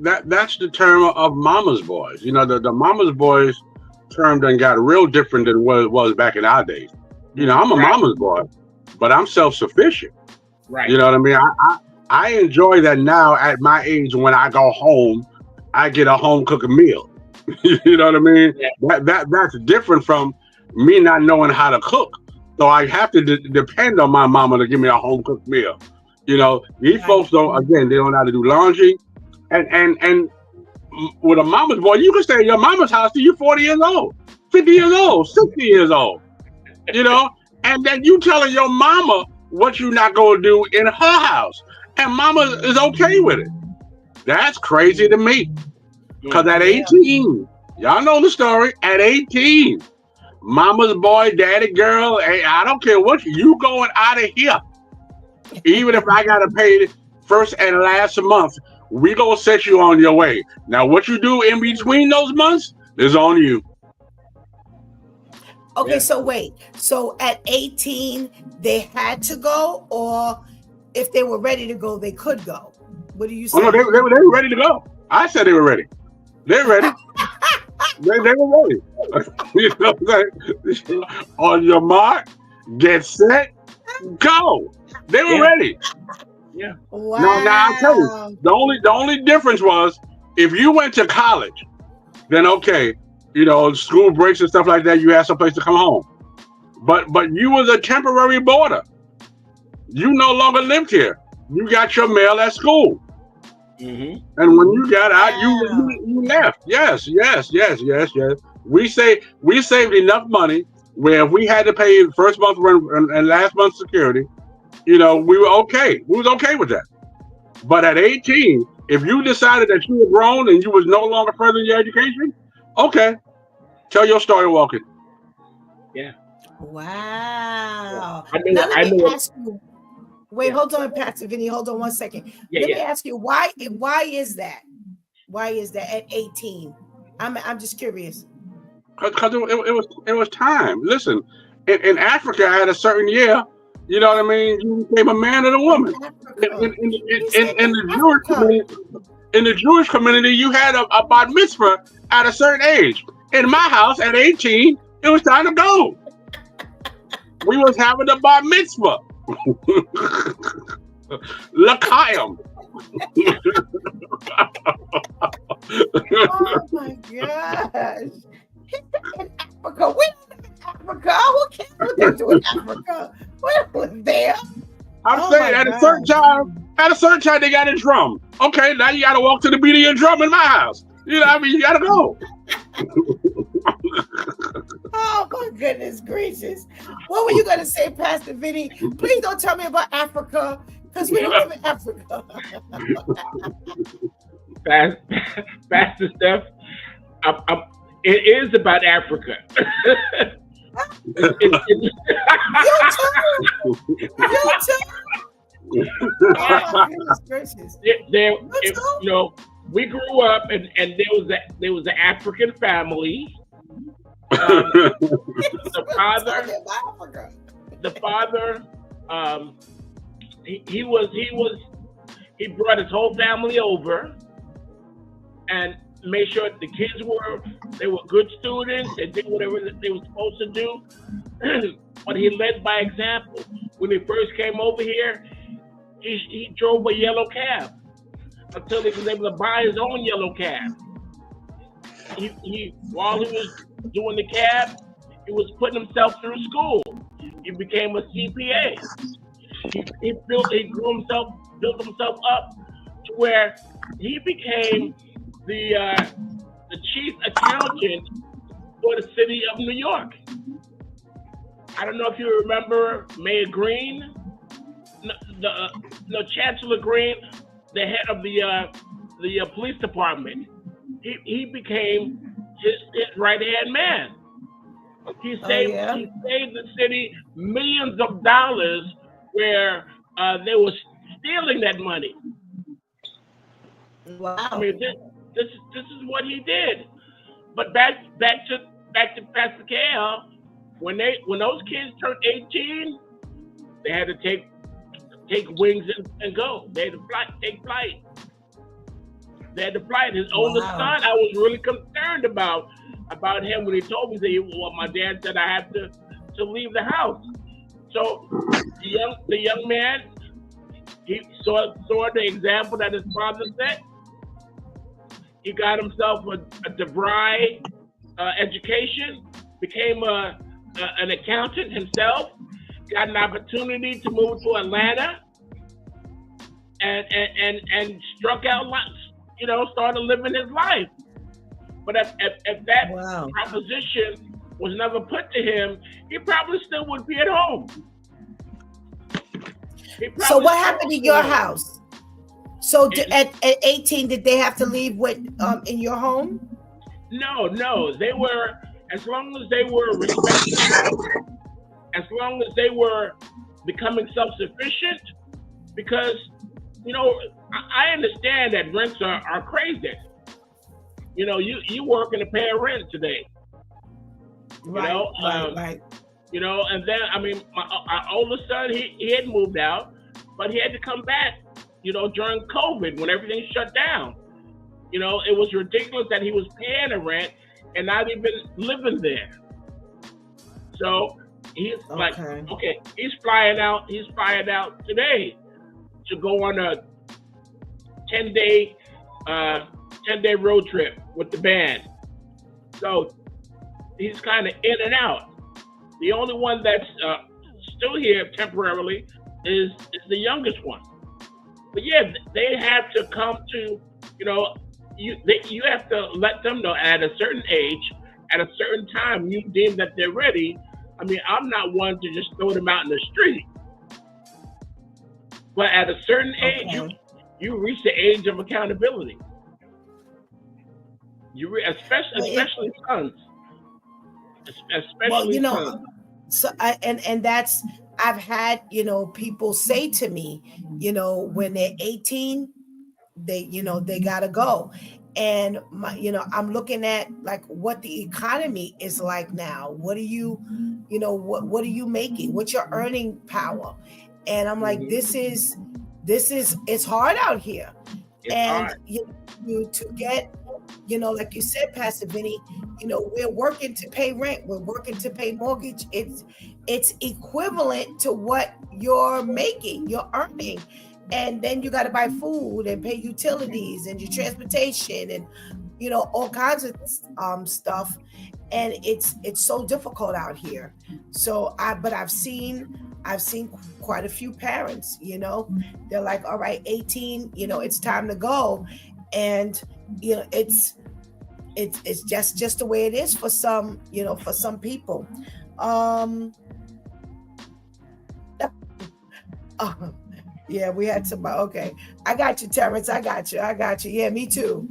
that's the term of mama's boys. The mama's boys term done got real different than what it was back in our days. I'm a mama's boy, but I'm self-sufficient. Right. You know what I mean? I enjoy that now at my age. When I go home, I get a home cooked meal. You know what I mean? Yeah. That's different from me not knowing how to cook. So I have to depend on my mama to give me a home cooked meal. These folks don't they don't know how to do laundry. And with a mama's boy, you can stay at your mama's house till you're 40 years old, 50 years old, 60 years old. And then you telling your mama what you're not going to do in her house. And mama is okay with it. That's crazy to me. Because at 18, y'all know the story, at 18, mama's boy, daddy girl, hey, I don't care what, you going out of here. Even if I got to pay the first and last month, we going to set you on your way. Now, what you do in between those months is on you. Okay, so wait. So at 18, they had to go, or if they were ready to go, they could go? What do you Oh say? no, they were ready to go. I said they were ready. They're ready. they were ready. You know what I'm saying? On your mark, get set, go. They were Yeah. ready. Yeah. Wow. Now I'll tell you, the only difference was if you went to college, then okay, you know, school breaks and stuff like that, you had someplace to come home. But you was a temporary boarder. You no longer lived here. You got your mail at school. Mm-hmm. And when you got out, Wow. you left. Yes. We saved enough money where if we had to pay first month rent and last month's security, you know, we were okay. We was okay with that. But at 18, if you decided that you were grown and you was no longer furthering your education, okay, tell your story, walking. Wow. I knew. Now I let me knew. ask you. Wait, Yeah. hold on, Pastor Vinny. Hold on one second. Yeah, Let me yeah. ask you why is that? Why is that at 18? I'm just curious. Because it was time. Listen, in Africa at a certain year, you know what I mean, you became a man and a woman. Africa. In He said the in Jewish Africa. community, in the Jewish community, you had a bat mitzvah at a certain age. In my house, at 18, it was time to go. We was having a bat mitzvah. L'chaim. Oh my gosh. In Africa. We live in Africa. Who cares what they do in Africa? We don't live there. I'm Oh saying my at a God. certain time they got a drum. Okay, now you gotta walk to the beat of your drum in my house. You know what I mean? You gotta go. Oh my goodness gracious. What were you gonna say, Pastor Vinny? Please don't tell me about Africa, because we don't live in Africa. Pastor Steph, it is about Africa. You too. Oh my goodness gracious. You know, we grew up and there was an African family. The father, he brought his whole family over and made sure the kids were good students. They did whatever they were supposed to do. But he led by example. When he first came over here, he drove a yellow cab until he was able to buy his own yellow cab. While he was doing the cab, he was putting himself through school. He became a CPA. He built himself up to where he became the chief accountant for the city of New York. I don't know if you remember Mayor Green, the Chancellor Green, the head of the police department. He became his right-hand man. He saved the city millions of dollars where they were stealing that money. Wow. I mean, this is what he did. But back to Pastor KL, when those kids turned 18, they had to take wings and go. They had to take flight. They had to fly. His oldest son, I was really concerned about him when he told me that my dad said I have to leave the house. So the young man, he saw the example that his father set. He got himself a DeVry education, became an accountant himself, got an opportunity to move to Atlanta, and struck out, started living his life. But if that proposition was never put to him, he probably still would be at home. So what happened in your house? So at 18, did they have to leave in your home? No. They were, as long as they were respectful, as long as they were becoming self-sufficient, because, I understand that rents are crazy. You working to pay a rent today. Right. And then, my older son, he had moved out, but he had to come back, during COVID when everything shut down. It was ridiculous that he was paying the rent and not even living there. So he's like, okay, he's flying out today to go on a 10-day road trip with the band. So he's kind of in and out. The only one that's still here temporarily is the youngest one. But yeah, they have to come to, you have to let them know at a certain age, at a certain time, you deem that they're ready. I mean, I'm not one to just throw them out in the street. But at a certain age, you reach the age of accountability. Especially sons. Especially sons. So and that's, I've had, people say to me, when they're 18, they gotta go. And I'm looking at like what the economy is like now. What are you, what are you making? What's your earning power? And I'm like, this is it's hard out here. It's and hard. To get, like you said, Pastor Vinny, we're working to pay rent, we're working to pay mortgage. It's equivalent to what you're making, you're earning. And then you got to buy food and pay utilities and your transportation and all kinds of stuff. And it's so difficult out here. So I've seen quite a few parents, they're like, all right, 18, it's time to go. And it's just the way it is for some, for some people. Yeah, we had somebody. Okay, I got you, Terrence. I got you. Yeah, me too.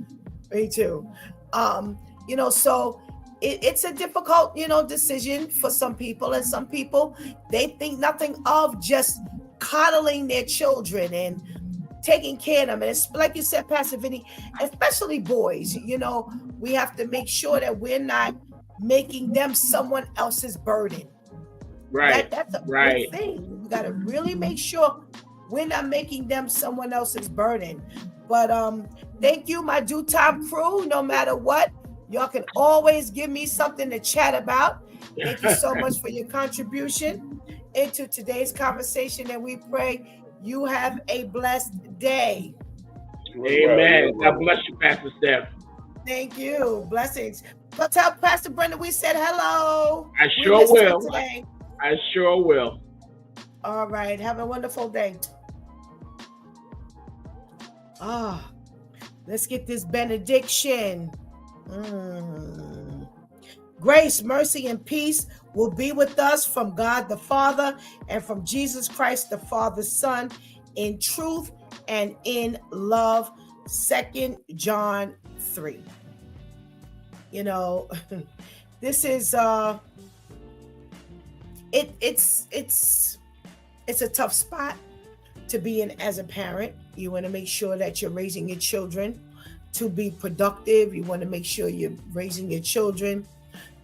So it's a difficult, decision for some people, and some people, they think nothing of just coddling their children and taking care of them. And it's like you said, Pastor Vinny, especially boys, we have to make sure that we're not making them someone else's burden. Right. That's a big thing. We got to really make sure we're not making them someone else's burden. But thank you, my Due Time crew. No matter what, y'all can always give me something to chat about. Thank you so much for your contribution into today's conversation, and we pray you have a blessed day. Amen. God bless you, Pastor Steph. Thank you. Blessings. But tell Pastor Brenda we said hello. I sure will. All right. Have a wonderful day. Let's get this benediction. Grace, mercy, and peace will be with us from God the Father and from Jesus Christ the Father's Son, in truth and in love. 2 John 3. This is it's a tough spot to be in as a parent. You want to make sure that you're raising your children to be productive. You want to make sure you're raising your children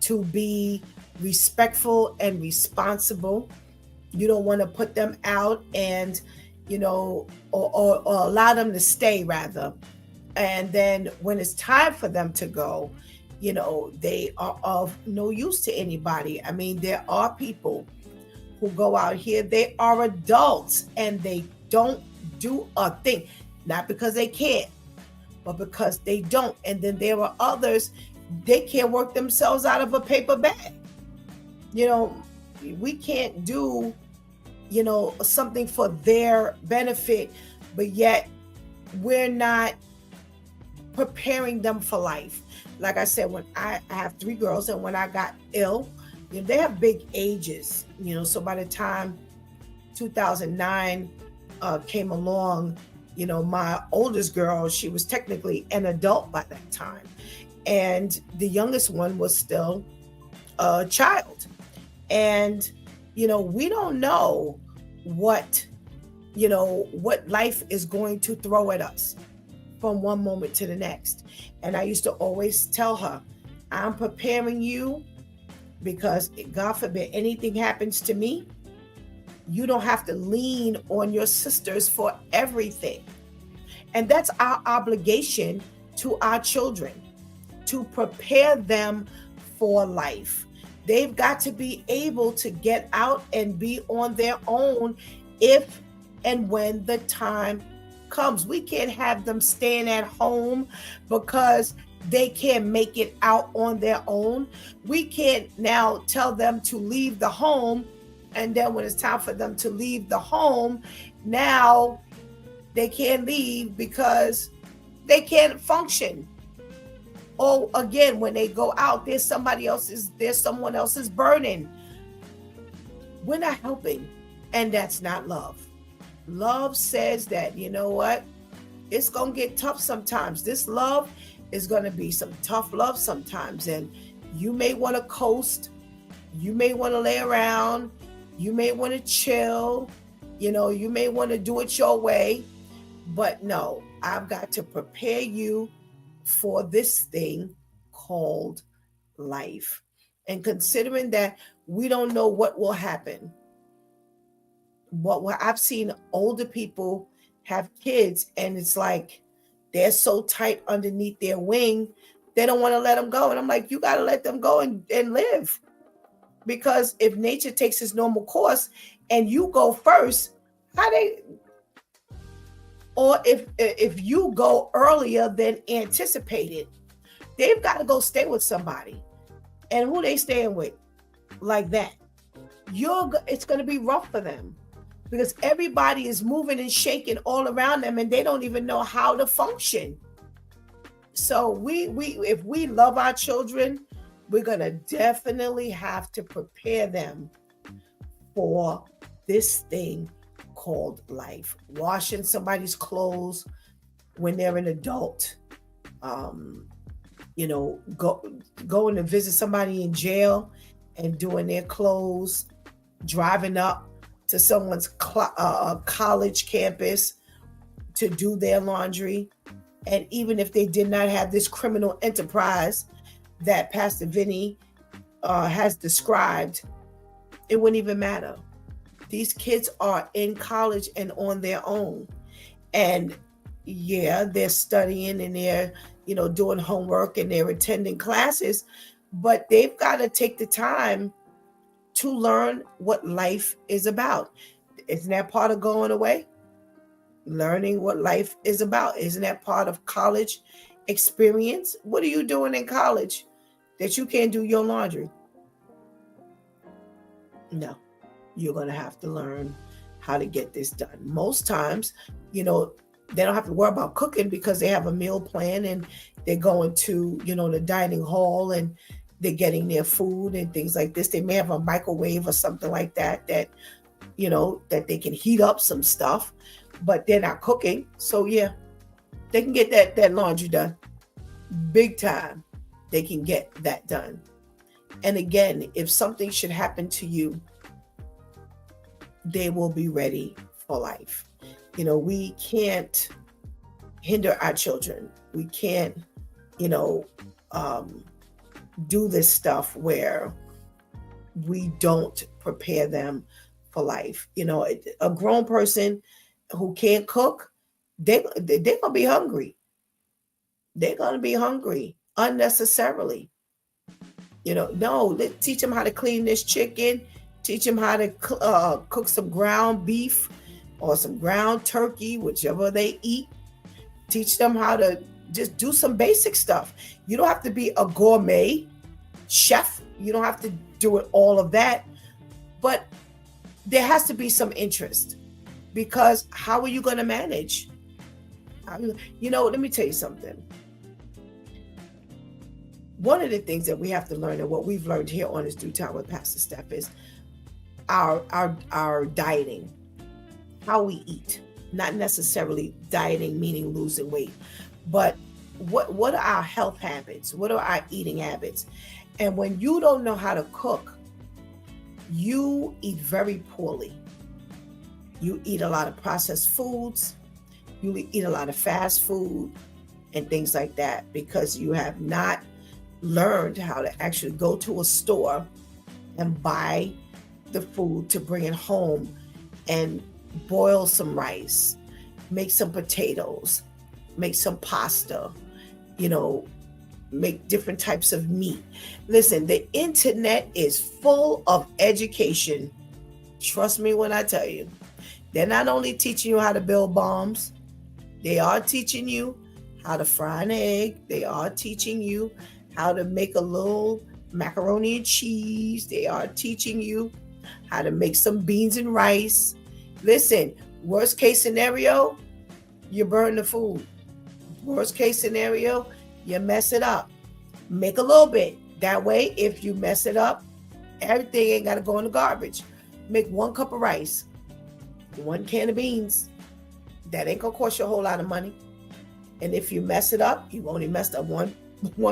to be respectful and responsible. You don't want to put them out and, or allow them to stay rather. And then when it's time for them to go, they are of no use to anybody. I mean, there are people who go out here, they are adults and they don't do a thing, not because they can't, but because they don't. And then there are others, they can't work themselves out of a paper bag. We can't do, something for their benefit, but yet we're not preparing them for life. Like I said, when I have 3 girls, and when I got ill, they have big ages, so by the time 2009 came along, my oldest girl, she was technically an adult by that time. And the youngest one was still a child. And, we don't know what life is going to throw at us from one moment to the next. And I used to always tell her, I'm preparing you because God forbid anything happens to me, you don't have to lean on your sisters for everything. And that's our obligation to our children, to prepare them for life. They've got to be able to get out and be on their own if and when the time comes. We can't have them staying at home because they can't make it out on their own. We can't now tell them to leave the home, and then when it's time for them to leave the home, now they can't leave because they can't function. Or again, when they go out, there's someone else's burden. We're not helping, and that's not love. Love says that, you know what? It's going to get tough sometimes. This love is going to be some tough love sometimes, and you may want to coast. You may want to lay around. You may want to chill. You may want to do it your way. But no, I've got to prepare you for this thing called life. And considering that we don't know what will happen. I've seen older people have kids, and it's like they're so tight underneath their wing, they don't want to let them go. And I'm like, you got to let them go and live. Because if nature takes its normal course and you go first, or if you go earlier than anticipated, they've got to go stay with somebody. And who they staying with like that? It's going to be rough for them because everybody is moving and shaking all around them, and they don't even know how to function. So if we love our children, we're going to definitely have to prepare them for this thing called life. Washing somebody's clothes when they're an adult, going to visit somebody in jail and doing their clothes, driving up to someone's college campus to do their laundry. And even if they did not have this criminal enterprise that Pastor Vinny has described, it wouldn't even matter. These kids are in college and on their own. And yeah, they're studying and they're, doing homework and they're attending classes, but they've got to take the time to learn what life is about. Isn't that part of going away? Learning what life is about. Isn't that part of college experience? What are you doing in college that you can't do your laundry? No, you're going to have to learn how to get this done. Most times, they don't have to worry about cooking because they have a meal plan and they're going to, the dining hall and they're getting their food and things like this. They may have a microwave or something like that, that they can heat up some stuff, but they're not cooking. So yeah, they can get that laundry done. Big time. They can get that done. And again, if something should happen to you, they will be ready for life. We can't hinder our children. We can't, do this stuff where we don't prepare them for life. A grown person who can't cook, they're gonna be hungry. They're gonna be hungry unnecessarily. No, let's teach them how to clean this chicken. Teach them how to cook some ground beef or some ground turkey, whichever they eat. Teach them how to just do some basic stuff. You don't have to be a gourmet chef. You don't have to do all of that. But there has to be some interest, because how are you going to manage? Let me tell you something. One of the things that we have to learn, and what we've learned here on this Due Time with Pastor Steph, is our dieting, how we eat. Not necessarily dieting meaning losing weight, but what are our health habits? What are our eating habits? And when you don't know how to cook, you eat very poorly. You eat a lot of processed foods. You eat a lot of fast food and things like that, because you have not learned how to actually go to a store and buy the food to bring it home and boil some rice, make some potatoes, make some pasta, make different types of meat. Listen, the internet is full of education. Trust me when I tell you. They're not only teaching you how to build bombs, they are teaching you how to fry an egg. They are teaching you how to make a little macaroni and cheese. They are teaching you how to make some beans and rice. Listen, worst case scenario, you burn the food. Worst case scenario, you mess it up. Make a little bit. That way, if you mess it up, everything ain't got to go in the garbage. Make 1 cup of rice, 1 can of beans. That ain't going to cost you a whole lot of money. And if you mess it up, you only messed up one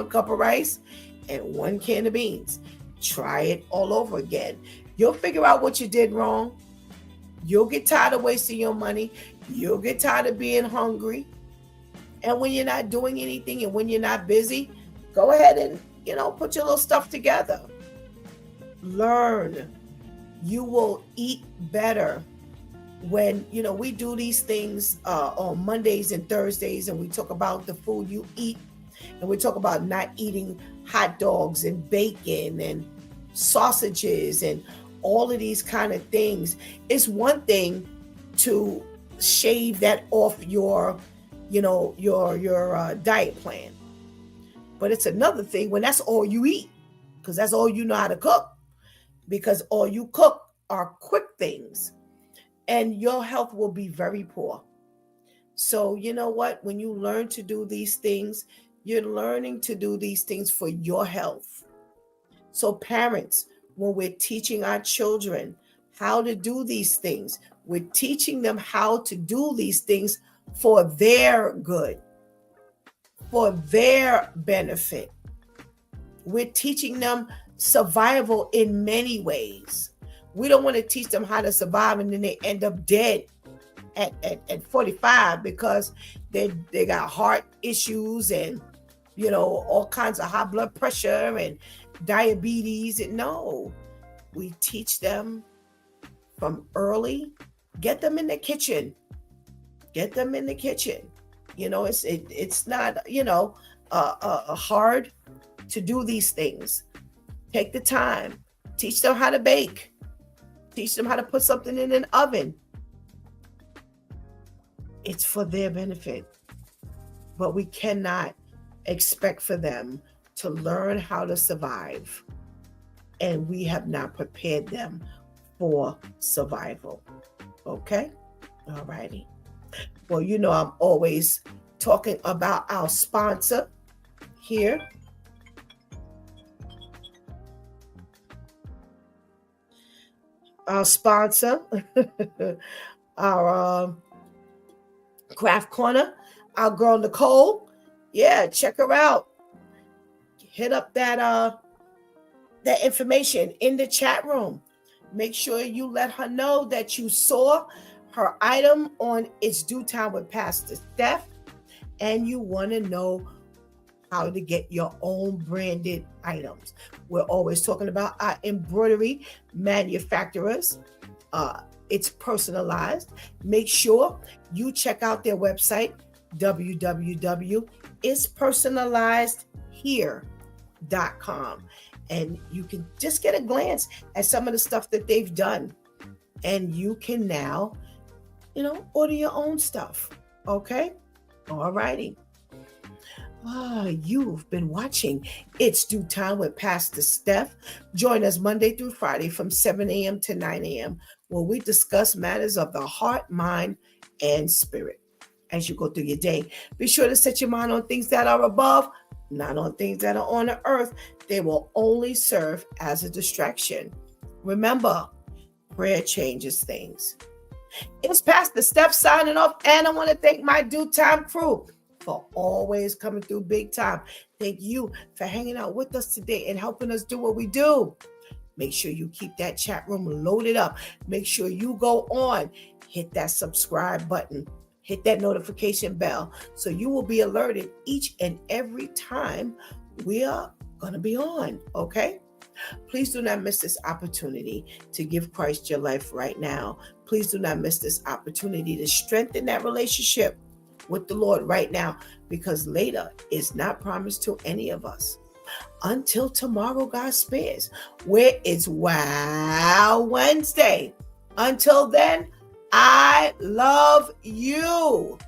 cup of rice and 1 can of beans. Try it all over again. You'll figure out what you did wrong. You'll get tired of wasting your money. You'll get tired of being hungry. And when you're not doing anything and when you're not busy, go ahead and, put your little stuff together. Learn. You will eat better when, we do these things on Mondays and Thursdays, and we talk about the food you eat, and we talk about not eating hot dogs and bacon and sausages and all of these kind of things. It's one thing to shave that off your diet plan, but it's another thing when that's all you eat, because that's all you know how to cook, because all you cook are quick things, and your health will be very poor. So you know what? When you learn to do these things, you're learning to do these things for your health. So parents, when we're teaching our children how to do these things, we're teaching them how to do these things for their good, for their benefit. We're teaching them survival in many ways. We don't want to teach them how to survive and then they end up dead at 45 because they got heart issues and all kinds of high blood pressure and diabetes. And no, we teach them from early. Get them in the kitchen. Get them in the kitchen. It's not hard to do these things. Take the time. Teach them how to bake. Teach them how to put something in an oven. It's for their benefit. But we cannot expect for them to learn how to survive, and we have not prepared them for survival. Okay? All righty. Well, I'm always talking about our sponsor here. Our sponsor, our Craft Corner, our girl Nicole. Yeah, check her out. Hit up that information in the chat room. Make sure you let her know that you saw her item on It's Due Time with Pastor Steph, and you want to know how to get your own branded items. We're always talking about our embroidery manufacturers. It's personalized. Make sure you check out their website, www.ispersonalizedhere.com, and you can just get a glance at some of the stuff that they've done, and you can now order your own stuff. Okay? All righty. You've been watching It's Due Time with Pastor Steph. Join us Monday through Friday from 7 a.m. to 9 a.m. where we discuss matters of the heart, mind, and spirit. As you go through your day, be sure to set your mind on things that are above, not on things that are on the earth. They will only serve as a distraction. Remember, prayer changes things. It's Pastor Steph signing off, and I want to thank my Due Time crew for always coming through big time. Thank you for hanging out with us today and helping us do what we do. Make sure you keep that chat room loaded up. Make sure you go on, hit that subscribe button, hit that notification bell, so you will be alerted each and every time we are going to be on, okay? Please do not miss this opportunity to give Christ your life right now. Please do not miss this opportunity to strengthen that relationship with the Lord right now, because later is not promised to any of us. Until tomorrow, God spares, where it's Wow Wednesday. Until then, I love you.